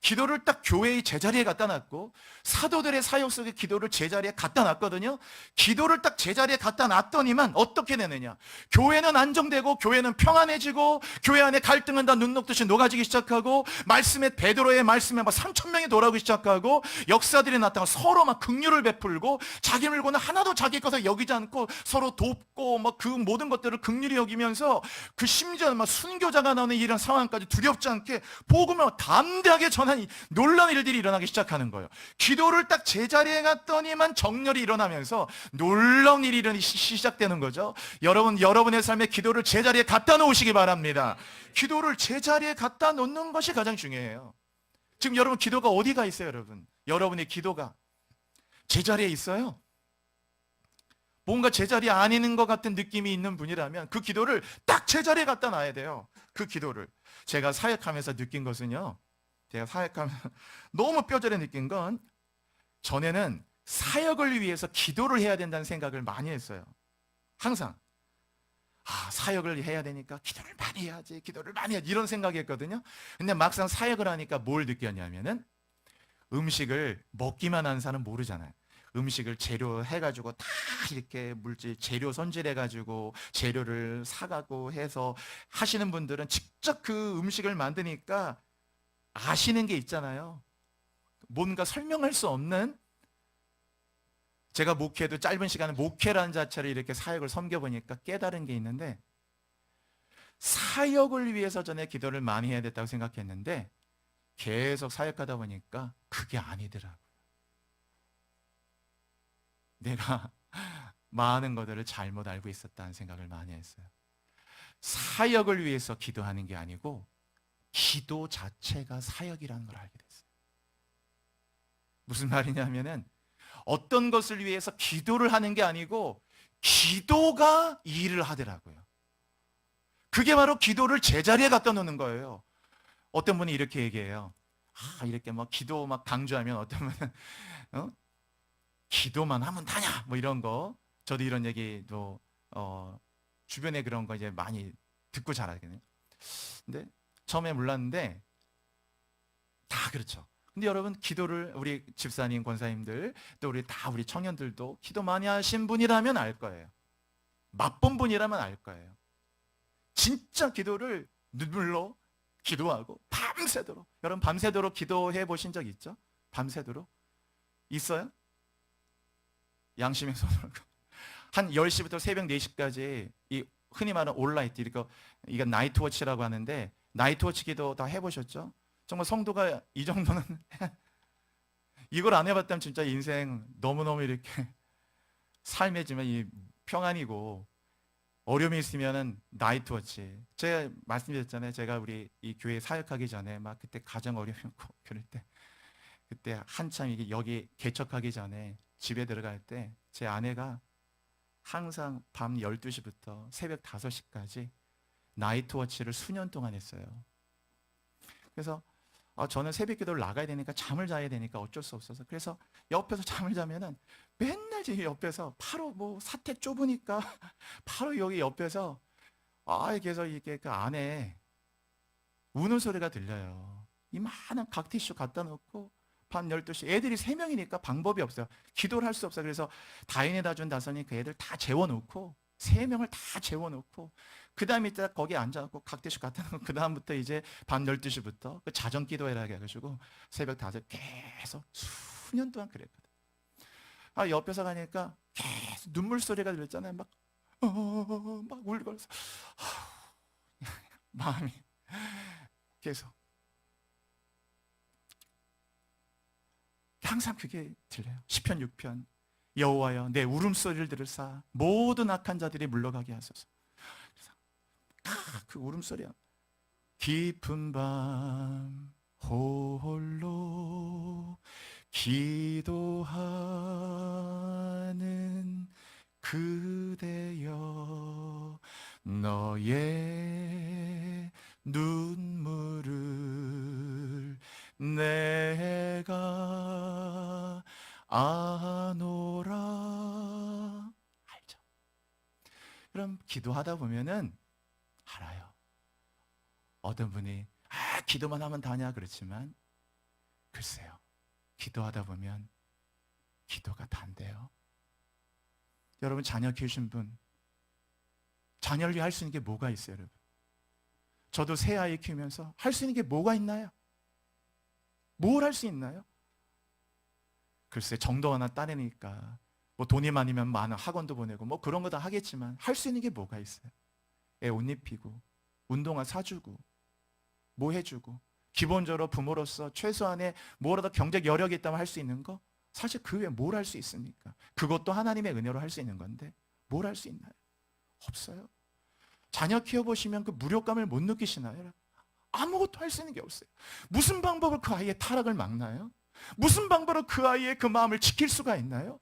기도를 딱 교회의 제자리에 갖다 놨고 사도들의 사역 속에 기도를 제자리에 갖다 놨거든요. 기도를 딱 제자리에 갖다 놨더니만 어떻게 되느냐? 교회는 안정되고 교회는 평안해지고 교회 안에 갈등은 다 눈 녹듯이 녹아지기 시작하고 말씀에 베드로의 말씀에 막 3,000명이 돌아오기 시작하고 역사들이 나타나고 서로 막 긍휼을 베풀고 자기 물건은 하나도 자기 것을 여기지 않고 서로 돕고 막 그 모든 것들을 긍휼히 여기면서 그 심지어 막 순교자가 나오는 이런 상황까지 두렵지 않게 복음을 담대하게 전하는 놀라운 일들이 일어나기 시작하는 거예요. 기도를 딱 제자리에 갔더니만 정렬이 일어나면서 놀라운 일이 일어나기 시작되는 거죠. 여러분의 삶에 기도를 제자리에 갖다 놓으시기 바랍니다. 기도를 제자리에 갖다 놓는 것이 가장 중요해요. 지금 여러분 기도가 어디가 있어요, 여러분? 여러분의 기도가 제자리에 있어요? 뭔가 제자리에 안 있는 것 같은 느낌이 있는 분이라면 그 기도를 딱 제자리에 갖다 놔야 돼요. 그 기도를. 제가 사역하면서 느낀 것은요. 제가 사역하면서 너무 뼈저리 느낀 건 전에는 사역을 위해서 기도를 해야 된다는 생각을 많이 했어요. 항상. 사역을 해야 되니까 기도를 많이 해야지, 기도를 많이 해야지 이런 생각이었거든요. 근데 막상 사역을 하니까 뭘 느꼈냐면은 음식을 먹기만 한 사람은 모르잖아요. 음식을 재료 해가지고 다 이렇게 물질 재료 손질해가지고 재료를 사가고 해서 하시는 분들은 직접 그 음식을 만드니까 아시는 게 있잖아요. 뭔가 설명할 수 없는, 제가 목회도 짧은 시간에 목회라는 자체를 이렇게 사역을 섬겨보니까 깨달은 게 있는데 사역을 위해서 전에 기도를 많이 해야 됐다고 생각했는데 계속 사역하다 보니까 그게 아니더라고요. 내가 많은 것들을 잘못 알고 있었다는 생각을 많이 했어요. 사역을 위해서 기도하는 게 아니고 기도 자체가 사역이라는 걸 알게 됐어요. 무슨 말이냐면은 어떤 것을 위해서 기도를 하는 게 아니고 기도가 이 일을 하더라고요. 그게 바로 기도를 제자리에 갖다 놓는 거예요. 어떤 분이 이렇게 얘기해요. 이렇게 막 기도 막 강조하면 어떤 분은 기도만 하면 다냐 뭐 이런 거. 저도 이런 얘기도 주변에 그런 거 이제 많이 듣고 자라거든요. 근데 처음에 몰랐는데 다 그렇죠. 근데 여러분, 기도를 우리 집사님, 권사님들, 또 우리 청년들도 기도 많이 하신 분이라면 알 거예요. 맛본 분이라면 알 거예요. 진짜 기도를 눈물로 기도하고 밤새도록. 여러분, 밤새도록 기도해 보신 적 있죠? 밤새도록 있어요? 양심의 손으로 한 10시부터 새벽 4시까지 이 흔히 말하는 올라이트, 이거 나이트워치라고 하는데, 나이트워치 기도 다 해보셨죠? 정말 성도가 이 정도는 이걸 안 해봤다면 진짜 인생 너무너무 이렇게 삶이지만 이 평안이고, 어려움이 있으면은 나이트워치. 제가 말씀드렸잖아요. 제가 우리 이 교회 사역하기 전에 막 그때 가정 어려움이었고 그럴 때, 그때 한참 이게 여기 개척하기 전에 집에 들어갈 때 제 아내가 항상 밤 12시부터 새벽 5시까지 나이트워치를 수년 동안 했어요. 그래서 저는 새벽 기도를 나가야 되니까, 잠을 자야 되니까 어쩔 수 없어서, 그래서 옆에서 잠을 자면은 맨날 제 옆에서 바로 뭐 사태 좁으니까 바로 여기 옆에서 계속 이게 그 안에 우는 소리가 들려요. 이 많은 각티슈 갖다 놓고 밤 12시, 애들이 3명이니까 방법이 없어요. 기도를 할 수 없어요. 그래서 다인에다 준 다섯이 그 애들 다 재워놓고, 3명을 다 재워놓고, 그 다음에 딱 거기 앉아갖고 각대씩 갖다 놓고, 그 다음부터 이제 밤 12시부터 그 자정 기도해라 해가지고 새벽 5시 계속 수년 동안 그랬거든. 옆에서 가니까 계속 눈물 소리가 들렸잖아요. 막 울고, 마음이 계속 항상 그게 들려요. 시편 6편, 여호와여 내 울음소리를 들으사 모든 악한 자들이 물러가게 하소서. 그 울음소리야. 깊은 밤 홀로 기도하는 그대여, 너의 눈물을 내가 아노라. 알죠? 그럼 기도하다 보면은 알아요. 어떤 분이 기도만 하면 다냐 그렇지만, 글쎄요, 기도하다 보면 기도가 단대요. 여러분, 자녀 키우신 분, 자녀를 위해 할 수 있는 게 뭐가 있어요, 여러분? 저도 새 아이 키우면서 할 수 있는 게 뭐가 있나요? 뭘 할 수 있나요? 글쎄, 정도 하나 따내니까 뭐 돈이 많으면 많은 학원도 보내고 뭐 그런 거 다 하겠지만, 할 수 있는 게 뭐가 있어요? 애 옷 입히고 운동화 사주고 뭐 해주고, 기본적으로 부모로서 최소한의 뭐라도 경제 여력이 있다면 할 수 있는 거, 사실 그 외에 뭘 할 수 있습니까? 그것도 하나님의 은혜로 할 수 있는 건데 뭘 할 수 있나요? 없어요. 자녀 키워보시면 그 무력감을 못 느끼시나요? 아무것도 할 수 있는 게 없어요. 무슨 방법으로 그 아이의 타락을 막나요? 무슨 방법으로 그 아이의 그 마음을 지킬 수가 있나요?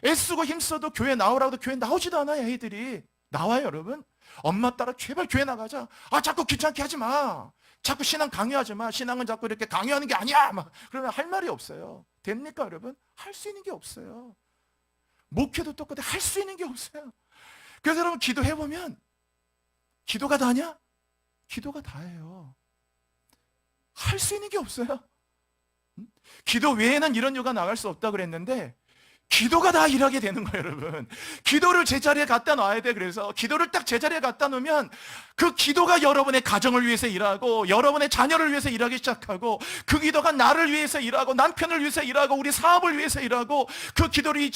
애쓰고 힘써도 교회 나오라고 해도 교회 나오지도 않아요. 애들이 나와요. 여러분, 엄마 따라 제발 교회 나가자. 자꾸 귀찮게 하지 마. 자꾸 신앙 강요하지 마. 신앙은 자꾸 이렇게 강요하는 게 아니야. 막 그러면 할 말이 없어요. 됩니까, 여러분? 할 수 있는 게 없어요. 목회도 똑같아. 할 수 있는 게 없어요. 그래서 여러분, 기도해보면 기도가 다냐? 기도가 다예요. 할 수 있는 게 없어요. 기도 외에는 이런 요가 나갈 수 없다고 그랬는데, 기도가 다 일하게 되는 거예요, 여러분. 기도를 제자리에 갖다 놔야 돼. 그래서 기도를 딱 제자리에 갖다 놓으면 그 기도가 여러분의 가정을 위해서 일하고, 여러분의 자녀를 위해서 일하기 시작하고, 그 기도가 나를 위해서 일하고, 남편을 위해서 일하고, 우리 사업을 위해서 일하고, 그 기도를 이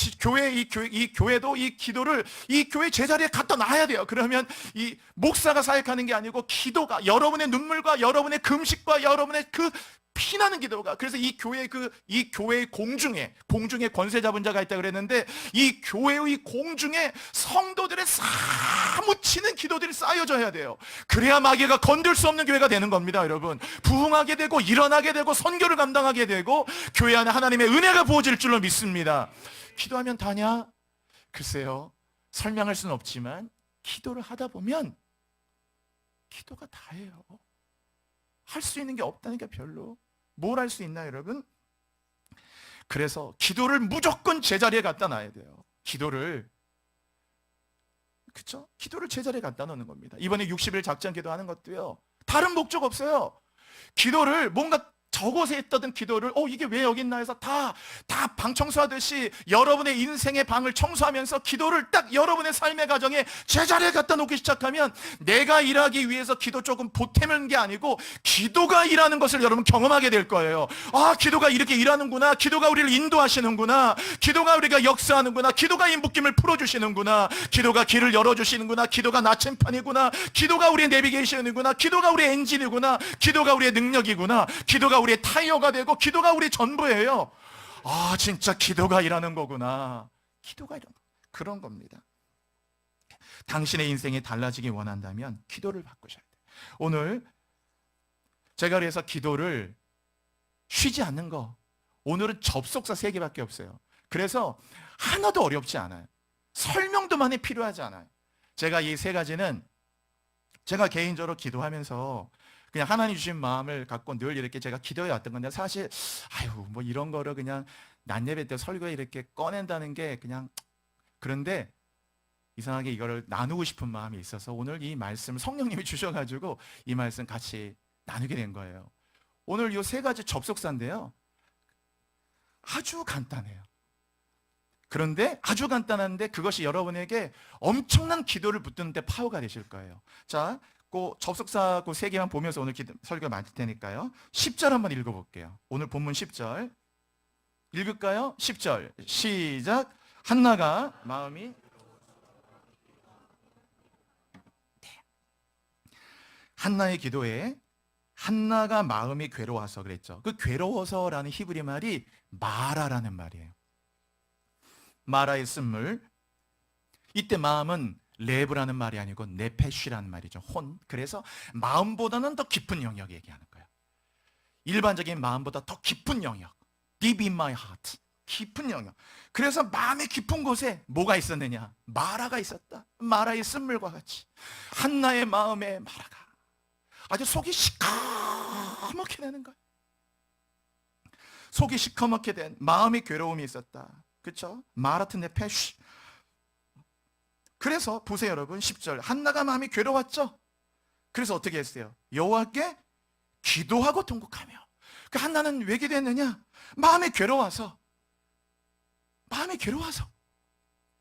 교회도 이 기도를 이 교회 제자리에 갖다 놔야 돼요. 그러면 이 목사가 사역하는 게 아니고, 기도가 여러분의 눈물과 여러분의 금식과 여러분의 그 피나는 기도가, 그래서 이 교회의 공중에 권세 잡은 자가 있다 그랬는데, 이 교회의 공중에 성도들의 사무치는 기도들이 쌓여져야 돼요. 그래야 마귀가 건들 수 없는 교회가 되는 겁니다, 여러분. 부흥하게 되고 일어나게 되고 선교를 감당하게 되고 교회 안에 하나님의 은혜가 부어질 줄로 믿습니다. 기도하면 다냐? 글쎄요, 설명할 수는 없지만 기도를 하다 보면 기도가 다예요. 할 수 있는 게 없다니까 별로. 뭘 할 수 있나요, 여러분? 그래서 기도를 무조건 제자리에 갖다 놔야 돼요. 기도를, 그쵸? 기도를 제자리에 갖다 놓는 겁니다. 이번에 60일 작전 기도하는 것도요, 다른 목적 없어요. 기도를 뭔가 저곳에 있던 기도를 이게 왜 여기 있나 해서 다 방 청소하듯이 여러분의 인생의 방을 청소하면서 기도를 딱 여러분의 삶의 가정에 제자리에 갖다 놓기 시작하면 내가 일하기 위해서 기도 조금 보태는 게 아니고 기도가 일하는 것을 여러분 경험하게 될 거예요. 아, 기도가 이렇게 일하는구나. 기도가 우리를 인도하시는구나. 기도가 우리가 역사하는구나. 기도가 이 묶임을 풀어주시는구나. 기도가 길을 열어주시는구나. 기도가 나침판이구나. 기도가 우리의 내비게이션이구나. 기도가 우리의 엔진이구나. 기도가 우리의 능력이구나. 기도가 우리의 타이어가 되고 기도가 우리 전부예요. 아, 진짜 기도가 일하는 거구나. 기도가 이런 그런 겁니다. 당신의 인생이 달라지기 원한다면 기도를 바꾸셔야 돼요. 오늘 제가 그래서 기도를 쉬지 않는 거, 오늘은 접속사 3개밖에 없어요. 그래서 하나도 어렵지 않아요. 설명도 많이 필요하지 않아요. 제가 이 3가지는 제가 개인적으로 기도하면서 그냥 하나님 주신 마음을 갖고 늘 이렇게 제가 기도해 왔던 건데, 사실 뭐 이런 거를 그냥 낮 예배 때 설교에 이렇게 꺼낸다는 게 그냥, 그런데 이상하게 이거를 나누고 싶은 마음이 있어서 오늘 이 말씀 성령님이 주셔가지고 이 말씀 같이 나누게 된 거예요. 오늘 이 3가지 접속사인데요, 아주 간단해요. 그런데 아주 간단한데 그것이 여러분에게 엄청난 기도를 붙드는데 파워가 되실 거예요. 자, 그 접속사 그 3개만 보면서 오늘 설교 마칠 테니까요. 10절 한번 읽어볼게요. 오늘 본문 10절 읽을까요? 10절 시작. 한나가 마음이, 한나의 기도에 한나가 마음이 괴로워서 그랬죠. 그 괴로워서라는 히브리 말이 마라라는 말이에요. 마라의 쓴물. 이때 마음은 레브라는 말이 아니고 네페쉬라는 말이죠. 혼. 그래서 마음보다는 더 깊은 영역 얘기하는 거예요. 일반적인 마음보다 더 깊은 영역. Deep in my heart. 깊은 영역. 그래서 마음의 깊은 곳에 뭐가 있었느냐? 마라가 있었다. 마라의 쓴물과 같이 한나의 마음에 마라가 아주 속이 시커멓게 되는 거예요. 속이 시커멓게 된 마음의 괴로움이 있었다. 그렇죠? 마라트 네페쉬. 그래서 보세요 여러분, 10절 한나가 마음이 괴로웠죠. 그래서 어떻게 했어요? 여호와께 기도하고 통곡하며. 그 한나는 왜 기도했느냐? 마음이 괴로워서,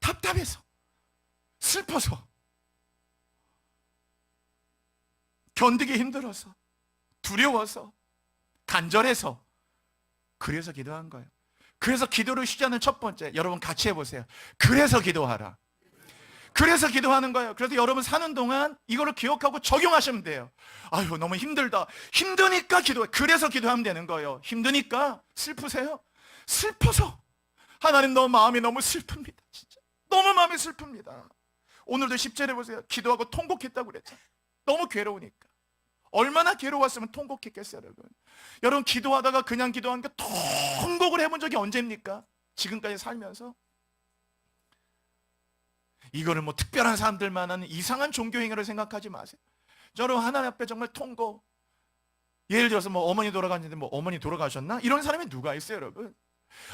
답답해서, 슬퍼서, 견디기 힘들어서, 두려워서, 간절해서, 그래서 기도한 거예요. 그래서 기도를 쉬지 않는 첫 번째, 여러분 같이 해보세요. 그래서 기도하라. 그래서 기도하는 거예요. 그래서 여러분 사는 동안 이거를 기억하고 적용하시면 돼요. 아유, 너무 힘들다. 힘드니까 기도해. 그래서 기도하면 되는 거예요. 힘드니까. 슬프세요? 슬퍼서. 하나님, 너 마음이 너무 슬픕니다. 진짜 너무 마음이 슬픕니다. 오늘도 10절에 보세요. 기도하고 통곡했다고 그랬죠. 너무 괴로우니까. 얼마나 괴로웠으면 통곡했겠어요, 여러분. 여러분 기도하다가 그냥 기도한 게 통곡을 해본 적이 언제입니까? 지금까지 살면서. 이거를 뭐 특별한 사람들만 하는 이상한 종교 행위를 생각하지 마세요. 여러분 하나님 앞에 정말 통곡. 예를 들어서 뭐 어머니 돌아갔는데 뭐 어머니 돌아가셨나? 이런 사람이 누가 있어요, 여러분?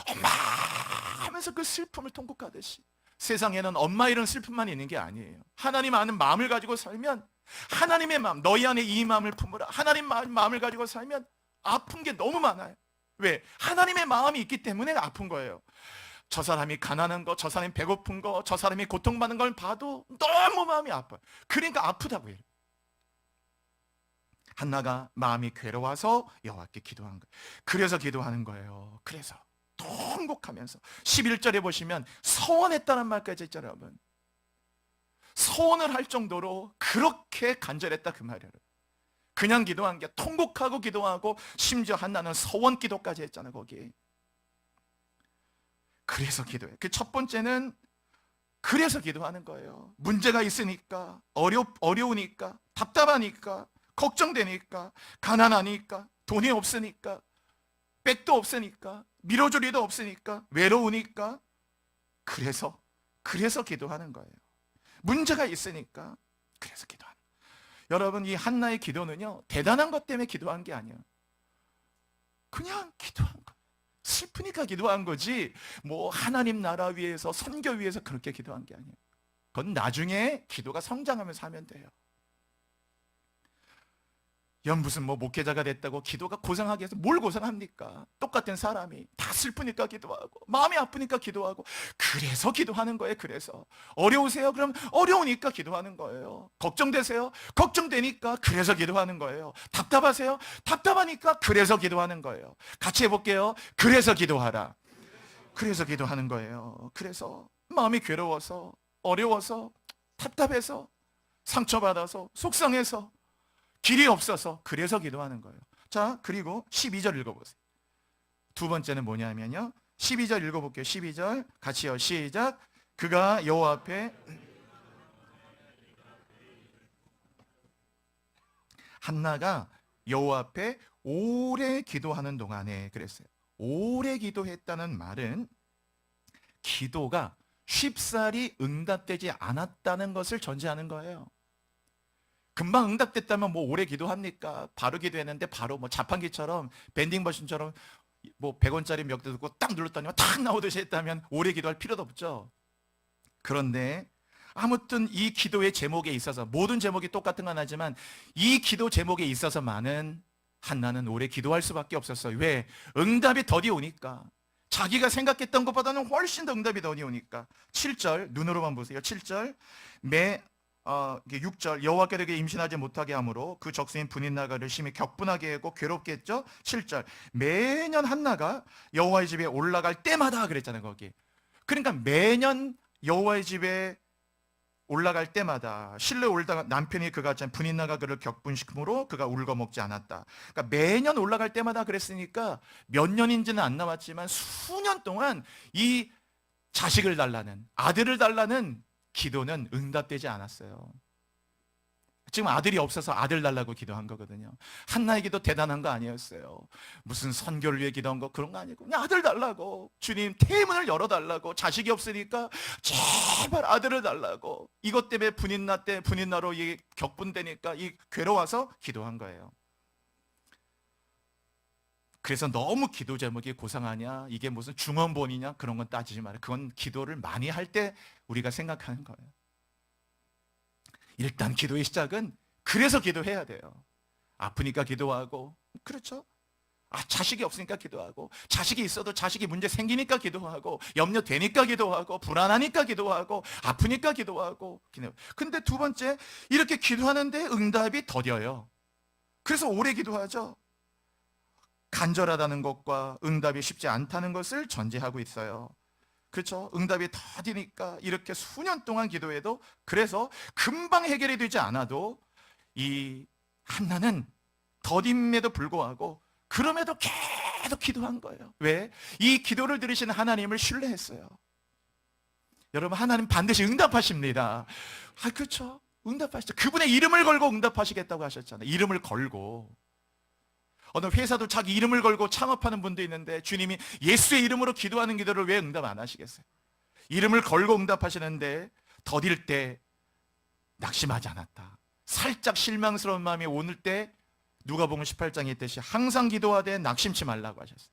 엄마 하면서 그 슬픔을 통곡하듯이. 세상에는 엄마 이런 슬픔만 있는 게 아니에요. 하나님 아는 마음을 가지고 살면, 하나님의 마음, 너희 안에 이 마음을 품으라. 하나님 마음을 가지고 살면 아픈 게 너무 많아요. 왜? 하나님의 마음이 있기 때문에 아픈 거예요. 저 사람이 가난한 거, 저 사람이 배고픈 거, 저 사람이 고통받는 걸 봐도 너무 마음이 아파요. 그러니까 아프다고요. 한나가 마음이 괴로워서 여호와께 기도한 거예요. 그래서 기도하는 거예요. 그래서 통곡하면서 11절에 보시면 서원했다는 말까지 있잖아요, 여러분. 서원을 할 정도로 그렇게 간절했다 그 말이에요. 그냥 기도한 게 통곡하고 기도하고 심지어 한나는 서원 기도까지 했잖아요, 거기. 그래서 기도해. 그 첫 번째는 그래서 기도하는 거예요. 문제가 있으니까, 어려우니까, 답답하니까, 걱정되니까, 가난하니까, 돈이 없으니까, 백도 없으니까, 밀어줄 리도 없으니까, 외로우니까, 그래서 기도하는 거예요. 문제가 있으니까. 그래서 기도하는 거예요. 여러분, 이 한나의 기도는요, 대단한 것 때문에 기도한 게 아니에요. 그냥 기도한 거예요. 슬프니까 기도한 거지, 뭐 하나님 나라 위해서, 선교 위해서 그렇게 기도한 게 아니에요. 그건 나중에 기도가 성장하면서 하면 돼요. 무슨 뭐 목회자가 됐다고 기도가 고상하게 해서 뭘 고상합니까? 똑같은 사람이 다 슬프니까 기도하고, 마음이 아프니까 기도하고, 그래서 기도하는 거예요. 그래서 어려우세요? 그럼 어려우니까 기도하는 거예요. 걱정되세요? 걱정되니까 그래서 기도하는 거예요. 답답하세요? 답답하니까 그래서 기도하는 거예요. 같이 해볼게요. 그래서 기도하라. 그래서 기도하는 거예요. 그래서 마음이 괴로워서, 어려워서, 답답해서, 상처받아서, 속상해서, 길이 없어서, 그래서 기도하는 거예요. 자, 그리고 12절 읽어보세요. 두 번째는 뭐냐면요, 12절 읽어볼게요. 12절 같이요. 시작. 그가 여호와 앞에, 한나가 여호와 앞에 오래 기도하는 동안에, 그랬어요. 오래 기도했다는 말은 기도가 쉽사리 응답되지 않았다는 것을 전제하는 거예요. 금방 응답됐다면 뭐 오래 기도합니까? 바로 기도했는데 바로 뭐 자판기처럼, 밴딩 머신처럼 뭐 100원짜리 몇 개 듣고 딱 눌렀더니 탁 나오듯이 했다면 오래 기도할 필요도 없죠. 그런데 아무튼 이 기도의 제목에 있어서, 모든 제목이 똑같은 건 하지만 이 기도 제목에 있어서만은 한나는 오래 기도할 수밖에 없었어요. 왜? 응답이 더디 오니까. 자기가 생각했던 것보다는 훨씬 더 응답이 더디 오니까. 7절 눈으로만 보세요. 7절 6절 여호와께서 임신하지 못하게 하므로 그 적수인 분인나가를 심히 격분하게 하고 괴롭게 했죠. 7절 매년 한나가 여호와의 집에 올라갈 때마다, 그랬잖아요. 거기. 그러니까 매년 여호와의 집에 올라갈 때마다, 실내 올다가 남편이 그가 분인나가 그를 격분시키므로 그가 울고 먹지 않았다. 그러니까 매년 올라갈 때마다 그랬으니까 몇 년인지는 안 남았지만 수년 동안 이 자식을 달라는, 아들을 달라는 기도는 응답되지 않았어요. 지금 아들이 없어서 아들 달라고 기도한 거거든요. 한나의 기도 대단한 거 아니었어요. 무슨 선교를 위해 기도한 거 그런 거 아니고, 그냥 아들 달라고, 주님 태문을 열어달라고, 자식이 없으니까 제발 아들을 달라고, 이것 때문에 분인나로 격분되니까 이 괴로워서 기도한 거예요. 그래서 너무 기도 제목이 고상하냐, 이게 무슨 중언본이냐, 그런 건 따지지 말아요. 그건 기도를 많이 할 때 우리가 생각하는 거예요. 일단 기도의 시작은 그래서 기도해야 돼요. 아프니까 기도하고, 그렇죠? 자식이 없으니까 기도하고, 자식이 있어도 자식이 문제 생기니까 기도하고, 염려되니까 기도하고, 불안하니까 기도하고, 아프니까 기도하고. 근데 두 번째, 이렇게 기도하는데 응답이 더뎌요. 그래서 오래 기도하죠. 간절하다는 것과 응답이 쉽지 않다는 것을 전제하고 있어요. 그렇죠? 응답이 더디니까 이렇게 수년 동안 기도해도, 그래서 금방 해결이 되지 않아도 이 한나는 더딤에도 불구하고 그럼에도 계속 기도한 거예요. 왜? 이 기도를 들으시는 하나님을 신뢰했어요. 여러분, 하나님 반드시 응답하십니다. 그렇죠? 응답하시죠. 그분의 이름을 걸고 응답하시겠다고 하셨잖아요. 이름을 걸고. 어느 회사도 자기 이름을 걸고 창업하는 분도 있는데 주님이 예수의 이름으로 기도하는 기도를 왜 응답 안 하시겠어요? 이름을 걸고 응답하시는데 더딜 때 낙심하지 않았다. 살짝 실망스러운 마음이 오늘 때 누가복음 18장에 있듯이 항상 기도하되 낙심치 말라고 하셨어요.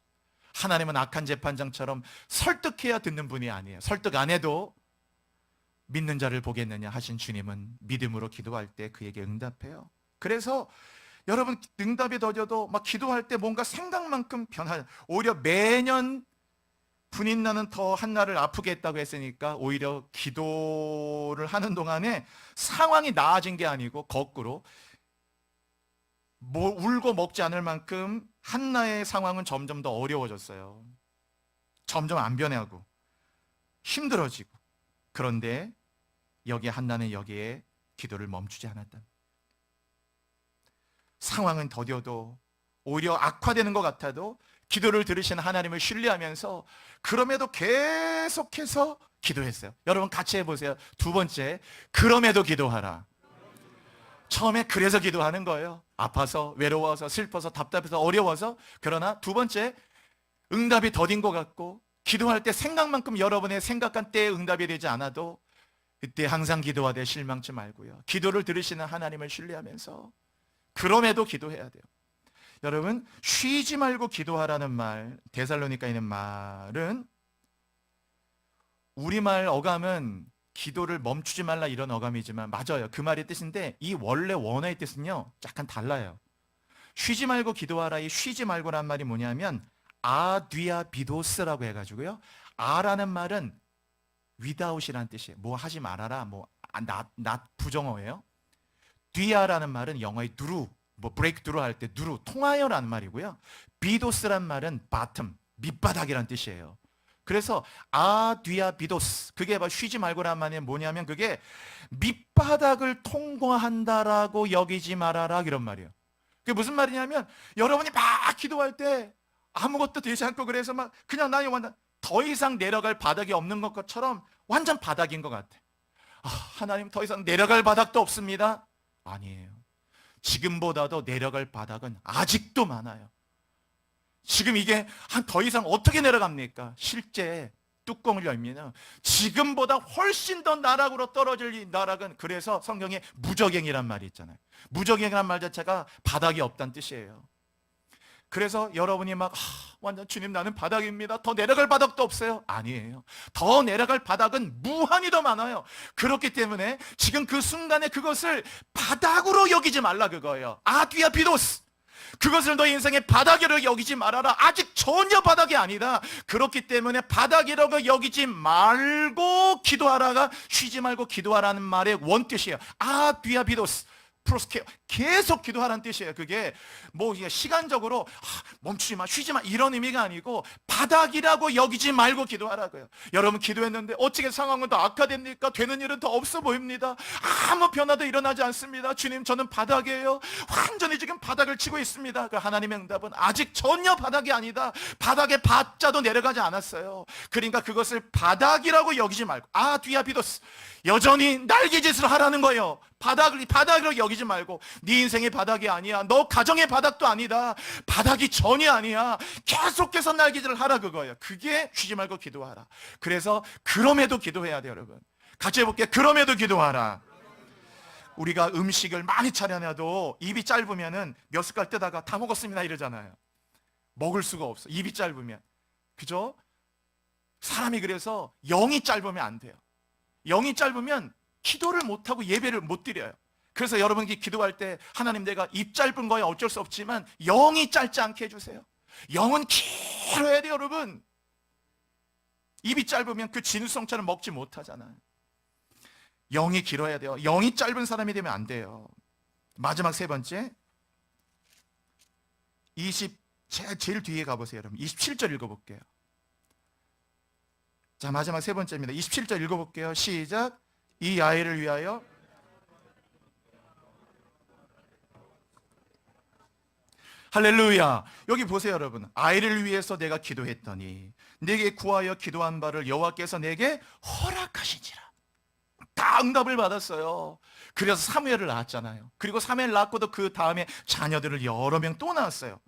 하나님은 악한 재판장처럼 설득해야 듣는 분이 아니에요. 설득 안 해도 믿는 자를 보겠느냐 하신 주님은 믿음으로 기도할 때 그에게 응답해요. 그래서 여러분, 응답이 더뎌도 막 기도할 때 뭔가 생각만큼 오히려 매년 분인나는 더 한나를 아프게 했다고 했으니까 오히려 기도를 하는 동안에 상황이 나아진 게 아니고 거꾸로 울고 먹지 않을 만큼 한나의 상황은 점점 더 어려워졌어요. 점점 안 변하고 힘들어지고. 그런데 한나는 여기에 기도를 멈추지 않았다. 상황은 더뎌도, 오히려 악화되는 것 같아도 기도를 들으시는 하나님을 신뢰하면서 그럼에도 계속해서 기도했어요. 여러분 같이 해보세요. 두 번째, 그럼에도 기도하라. 처음에 그래서 기도하는 거예요. 아파서, 외로워서, 슬퍼서, 답답해서, 어려워서. 그러나 두 번째, 응답이 더딘 것 같고 기도할 때 생각만큼 여러분의 생각한 때에 응답이 되지 않아도 그때 항상 기도하되 실망치 말고요. 기도를 들으시는 하나님을 신뢰하면서 그럼에도 기도해야 돼요. 여러분, 쉬지 말고 기도하라는 말, 데살로니가에 있는 말은 우리말 어감은 기도를 멈추지 말라 이런 어감이지만 맞아요. 그 말의 뜻인데 이 원래 원어의 뜻은요 약간 달라요. 쉬지 말고 기도하라, 이 쉬지 말고란 말이 뭐냐면 아뒤아 비도스라고 해가지고요. 아라는 말은 without이라는 뜻이에요. 뭐 하지 말아라, 뭐 not 부정어예요. 뒤아라는 말은 영어의 두루, 뭐 브레이크 두루 할 때 두루, 통하여라는 말이고요. 비도스란 말은 bottom, 밑바닥이라는 뜻이에요. 그래서 뒤아 비도스, 그게 쉬지 말고란 말이 뭐냐면 그게 밑바닥을 통과한다라고 여기지 말아라 이런 말이에요. 그게 무슨 말이냐면 여러분이 막 기도할 때 아무것도 되지 않고 그래서 막 그냥 나는 완전 더 이상 내려갈 바닥이 없는 것처럼 완전 바닥인 것 같아. 하나님 더 이상 내려갈 바닥도 없습니다. 아니에요. 지금보다도 내려갈 바닥은 아직도 많아요. 지금 이게 더 이상 어떻게 내려갑니까? 실제 뚜껑을 열면 지금보다 훨씬 더 나락으로 떨어질 이 나락은, 그래서 성경에 무저갱이란 말이 있잖아요. 무저갱이란 말 자체가 바닥이 없다는 뜻이에요. 그래서 여러분이 막 완전 주님 나는 바닥입니다, 더 내려갈 바닥도 없어요. 아니에요. 더 내려갈 바닥은 무한히 더 많아요. 그렇기 때문에 지금 그 순간에 그것을 바닥으로 여기지 말라 그거예요. 아뒤아 비도스, 그것을 너의 인생의 바닥으로 여기지 말아라. 아직 전혀 바닥이 아니다. 그렇기 때문에 바닥이라고 여기지 말고 기도하라가 쉬지 말고 기도하라는 말의 원뜻이에요. 아뒤아 비도스, 프로스케어, 계속 기도하라는 뜻이에요. 그게 뭐 시간적으로 멈추지 마, 쉬지 마 이런 의미가 아니고 바닥이라고 여기지 말고 기도하라고요. 여러분 기도했는데 어떻게 상황은 더 악화됩니까? 되는 일은 더 없어 보입니다. 아무 변화도 일어나지 않습니다. 주님 저는 바닥이에요. 완전히 지금 바닥을 치고 있습니다. 그 하나님의 응답은 아직 전혀 바닥이 아니다. 바닥에 바자도 내려가지 않았어요. 그러니까 그것을 바닥이라고 여기지 말고 뒤아 비도스, 여전히 날개짓을 하라는 거예요. 바닥으로 여기지 말고 네 인생의 바닥이 아니야. 너 가정의 바닥도 아니다. 바닥이 전혀 아니야. 계속해서 날개짓을 하라 그거예요. 그게 쉬지 말고 기도하라. 그래서 그럼에도 기도해야 돼요. 여러분 같이 해볼게요. 그럼에도 기도하라. 우리가 음식을 많이 차려놔도 입이 짧으면은 몇 숟갈 뜨다가 다 먹었습니다 이러잖아요. 먹을 수가 없어, 입이 짧으면. 그죠? 사람이 그래서 영이 짧으면 안 돼요. 영이 짧으면 기도를 못하고 예배를 못 드려요. 그래서 여러분이 기도할 때 하나님 내가 입 짧은 거야 어쩔 수 없지만 영이 짧지 않게 해주세요. 영은 길어야 돼요. 여러분 입이 짧으면 그 진수성찬을 먹지 못하잖아요. 영이 길어야 돼요. 영이 짧은 사람이 되면 안 돼요. 마지막 세 번째, 제일 뒤에 가보세요. 여러분 27절 읽어볼게요. 자, 마지막 세 번째입니다. 27절 읽어볼게요. 시작. 이 아이를 위하여 할렐루야. 여기 보세요 여러분. 아이를 위해서 내가 기도했더니 내게 구하여 기도한 바를 여호와께서 내게 허락하시니라. 다 응답을 받았어요. 그래서 사무엘을 낳았잖아요. 그리고 사무엘 낳고도 그 다음에 자녀들을 여러 명 또 낳았어요.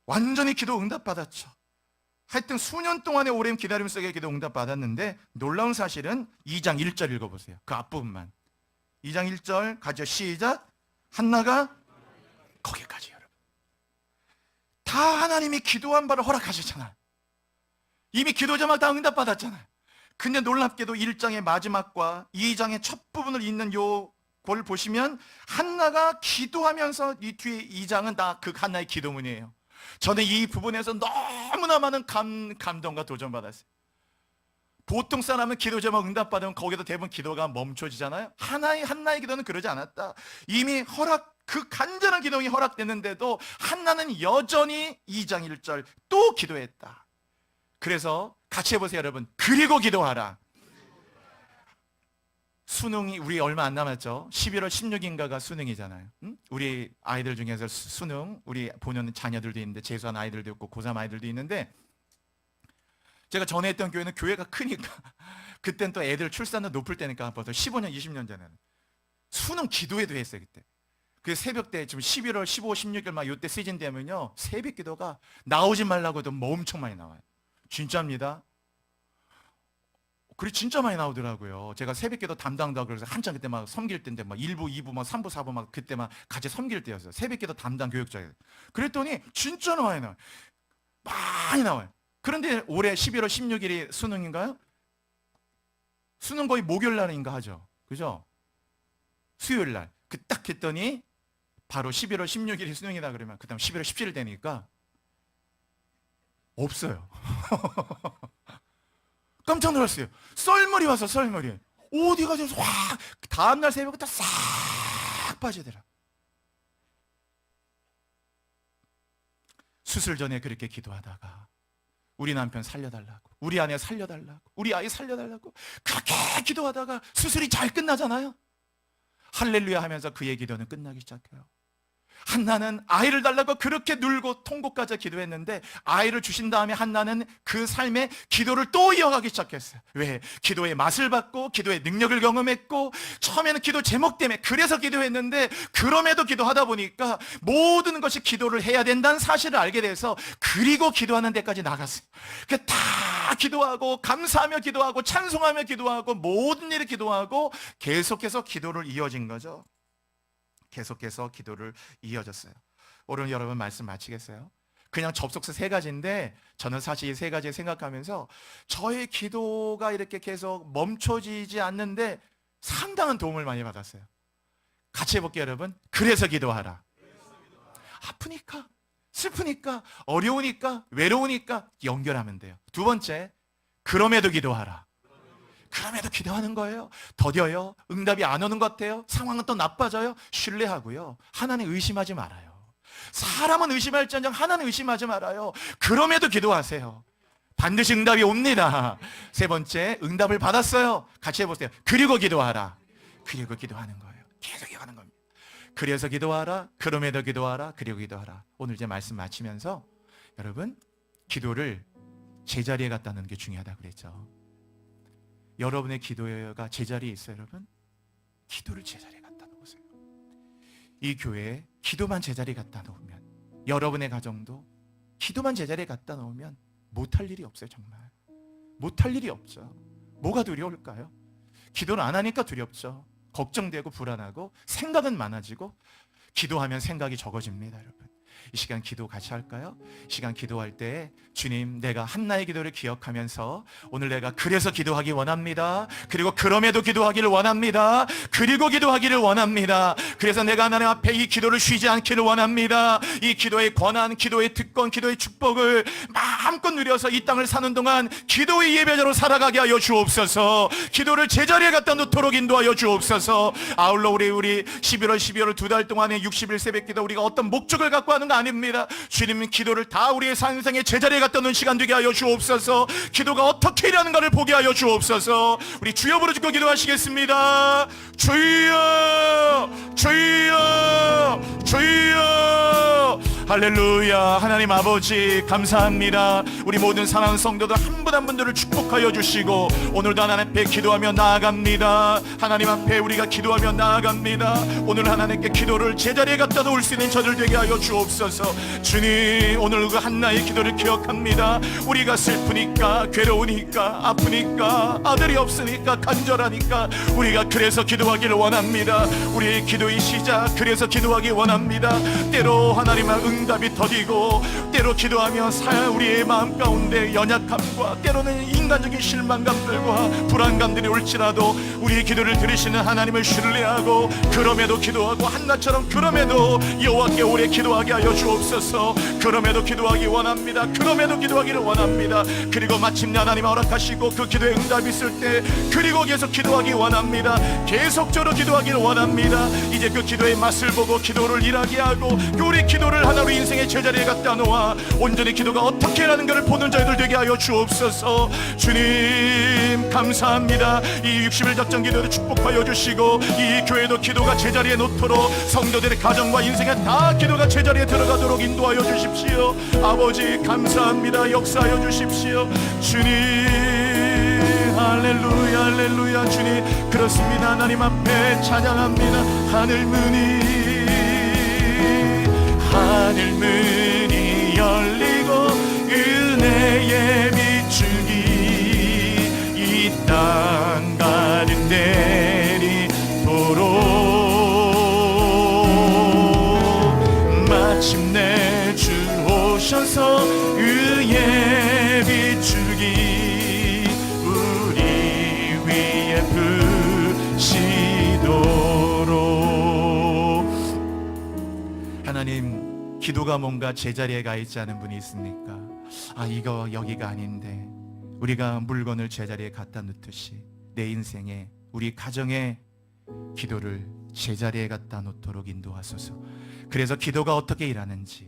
완전히 기도 응답 받았죠. 하여튼 수년 동안의 오랜 기다림 속에 기도 응답 받았는데 놀라운 사실은 2장 1절 읽어보세요. 그 앞부분만. 2장 1절 가죠. 시작. 한나가 거기까지. 여러분 다 하나님이 기도한 바를 허락하셨잖아요. 이미 기도 제목 다 응답 받았잖아요. 근데 놀랍게도 1장의 마지막과 2장의 첫 부분을 잇는 요걸 보시면 한나가 기도하면서 이 뒤에 2장은 다 그 한나의 기도문이에요. 저는 이 부분에서 너무나 많은 감동과 도전받았어요. 보통 사람은 기도 제목 응답받으면 거기도 대부분 기도가 멈춰지잖아요. 한나의 기도는 그러지 않았다. 이미 그 간절한 기도가 허락됐는데도 한나는 여전히 2장 1절 또 기도했다. 그래서 같이 해보세요 여러분. 그리고 기도하라. 수능이 우리 얼마 안 남았죠. 11월 16일인가가 수능이잖아요. 우리 아이들 중에서 수능, 우리 보는 자녀들도 있는데 재수한 아이들도 있고 고3 아이들도 있는데, 제가 전에 했던 교회는 교회가 크니까 그땐 또 애들 출산도 높을 때니까 벌써 15년 20년 전에는 수능 기도회도 했어요. 그때 그 새벽 때 지금 11월 15, 16일 막 이때 시즌 되면요 새벽 기도가 나오지 말라고 해도 뭐 엄청 많이 나와요. 진짜입니다. 글이 진짜 많이 나오더라고요. 제가 새벽기도 담당도 그래서 한참 그때 막 섬길 때인데 막 1부, 2부, 막 3부, 4부 막 그때 막 같이 섬길 때였어요. 새벽기도 담당 교육자예요. 그랬더니 진짜 많이 나와요. 많이 나와요. 그런데 올해 11월 16일이 수능인가요? 수능 거의 목요일 날인가 하죠. 그죠? 수요일 날. 그 딱 했더니 바로 11월 16일이 수능이다 그러면 그 다음 11월 17일 되니까 없어요. 깜짝 놀랐어요. 썰물이 와서 썰물이. 어디 가서 확 다음날 새벽부터 싹 빠지더라. 수술 전에 그렇게 기도하다가 우리 남편 살려달라고, 우리 아내 살려달라고, 우리 아이 살려달라고 그렇게 기도하다가 수술이 잘 끝나잖아요. 할렐루야 하면서 그의 기도는 끝나기 시작해요. 한나는 아이를 달라고 그렇게 눌고 통곡까지 기도했는데 아이를 주신 다음에 한나는 그 삶의 기도를 또 이어가기 시작했어요. 왜? 기도의 맛을 받고 기도의 능력을 경험했고 처음에는 기도 제목 때문에 그래서 기도했는데 그럼에도 기도하다 보니까 모든 것이 기도를 해야 된다는 사실을 알게 돼서 그리고 기도하는 데까지 나갔어요. 다 기도하고 감사하며 기도하고 찬송하며 기도하고 모든 일을 기도하고 계속해서 기도를 이어진 거죠. 계속해서 기도를 이어졌어요. 오늘 여러분 말씀 마치겠어요. 그냥 접속사 3가지인데 저는 사실 이 3가지 생각하면서 저의 기도가 이렇게 계속 멈춰지지 않는데 상당한 도움을 많이 받았어요. 같이 해볼게요 여러분. 그래서 기도하라. 아프니까, 슬프니까, 어려우니까, 외로우니까 연결하면 돼요. 2번째, 그럼에도 기도하라. 그럼에도 기도하는 거예요. 더뎌요. 응답이 안 오는 것 같아요. 상황은 또 나빠져요. 신뢰하고요. 하나님 의심하지 말아요. 사람은 의심할지언정 하나님 의심하지 말아요. 그럼에도 기도하세요. 반드시 응답이 옵니다. 3번째, 응답을 받았어요. 같이 해보세요. 그리고 기도하라. 그리고 기도하는 거예요. 계속 기도하는 겁니다. 그래서 기도하라. 그럼에도 기도하라. 그리고 기도하라. 오늘 이제 말씀 마치면서 여러분, 기도를 제자리에 갖다 놓는 게 중요하다고 그랬죠. 여러분의 기도가 제자리에 있어요, 여러분? 기도를 제자리에 갖다 놓으세요. 이 교회에 기도만 제자리에 갖다 놓으면, 여러분의 가정도 기도만 제자리에 갖다 놓으면 못할 일이 없어요, 정말. 못할 일이 없죠. 뭐가 두려울까요? 기도를 안 하니까 두렵죠. 걱정되고 불안하고 생각은 많아지고 기도하면 생각이 적어집니다, 여러분. 이 시간 기도 같이 할까요? 이 시간 기도할 때 주님, 내가 한나의 기도를 기억하면서 오늘 내가 그래서 기도하기 원합니다. 그리고 그럼에도 기도하기를 원합니다. 그리고 기도하기를 원합니다. 그래서 내가 하나님 앞에 이 기도를 쉬지 않기를 원합니다. 이 기도의 권한, 기도의 특권, 기도의 축복을 마음껏 누려서 이 땅을 사는 동안 기도의 예배자로 살아가게 하여 주옵소서. 기도를 제자리에 갖다 놓도록 인도하여 주옵소서. 아울러 우리 11월 12월 2달 동안에 60일 새벽 기도 우리가 어떤 목적을 갖고 하는 거 아닙니다. 주님은 기도를 다 우리의 산상의 제자리에 갖다 놓은 시간 되게 하여 주옵소서. 기도가 어떻게 일하는가를 보게 하여 주옵소서. 우리 주여 부르짖고 기도하시겠습니다. 주여, 주여, 주여. 할렐루야. 하나님 아버지 감사합니다. 우리 모든 사랑하는 성도들 한 분 한 분들을 축복하여 주시고 오늘도 하나님 앞에 기도하며 나아갑니다. 하나님 앞에 우리가 기도하며 나아갑니다. 오늘 하나님께 기도를 제자리에 갖다 놓을 수 있는 저들 되게 하여 주옵소서. 주님, 오늘 그 한나의 기도를 기억합니다. 우리가 슬프니까, 괴로우니까, 아프니까, 아들이 없으니까, 간절하니까 우리가 그래서 기도하기를 원합니다. 우리의 기도의 시작, 그래서 기도하기 원합니다. 때로 하나님의 응답이 더디고 때로 기도하며 우리의 마음 가운데 연약함과 때로는 인간적인 실망감들과 불안감들이 올지라도 우리의 기도를 들으시는 하나님을 신뢰하고 그럼에도 기도하고 한나처럼 그럼에도 여호와께 오래 기도하게 하여 주옵소서. 그럼에도 기도하기 원합니다. 그럼에도 기도하기를 원합니다. 그리고 마침내 하나님 허락하시고 그 기도에 응답이 있을 때 그리고 계속 기도하기 원합니다. 계속적으로 기도하기를 원합니다. 이제 그 기도의 맛을 보고 기도를 일하게 하고 우리 기도를 하나 우리 인생의 제자리에 갖다 놓아 온전히 기도가 어떻게 하는 것을 보는 자들 되게 하여 주옵소서. 주님 감사합니다. 이 60일 작전 기도를 축복하여 주시고 이 교회도 기도가 제자리에 놓도록 성도들의 가정과 인생에 다 기도가 제자리에 들어가도록 인도하여 주십시오. 아버지 감사합니다. 역사하여 주십시오. 주님 할렐루야, 할렐루야. 주님 그렇습니다. 하나님 앞에 찬양합니다. 하늘문이 열리고 은혜의 비추기 이 땅 마침내 주 오셔서 의에 비추기 우리 위에 부시도록. 하나님, 기도가 뭔가 제자리에 가 있지 않은 분이 있습니까? 이거 여기가 아닌데, 우리가 물건을 제자리에 갖다 놓듯이 내 인생에, 우리 가정에 기도를 제자리에 갖다 놓도록 인도하소서. 그래서 기도가 어떻게 일하는지,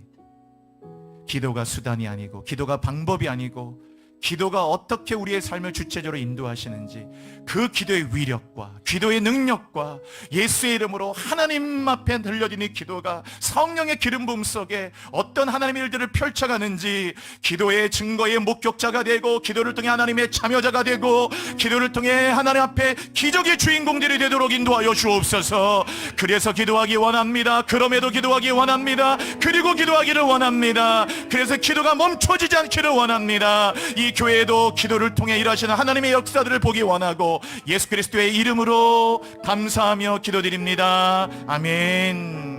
기도가 수단이 아니고, 기도가 방법이 아니고, 기도가 어떻게 우리의 삶을 주체적으로 인도하시는지, 그 기도의 위력과 기도의 능력과 예수의 이름으로 하나님 앞에 들려지는 기도가 성령의 기름 부음 속에 어떤 하나님의 일들을 펼쳐가는지, 기도의 증거의 목격자가 되고, 기도를 통해 하나님의 참여자가 되고, 기도를 통해 하나님 앞에 기적의 주인공들이 되도록 인도하여 주옵소서. 그래서 기도하기 원합니다. 그럼에도 기도하기 원합니다. 그리고 기도하기를 원합니다. 그래서 기도가 멈춰지지 않기를 원합니다. 이 교회에도 기도를 통해 일하시는 하나님의 역사들을 보기 원하고, 예수 그리스도의 이름으로 감사하며 기도드립니다. 아멘.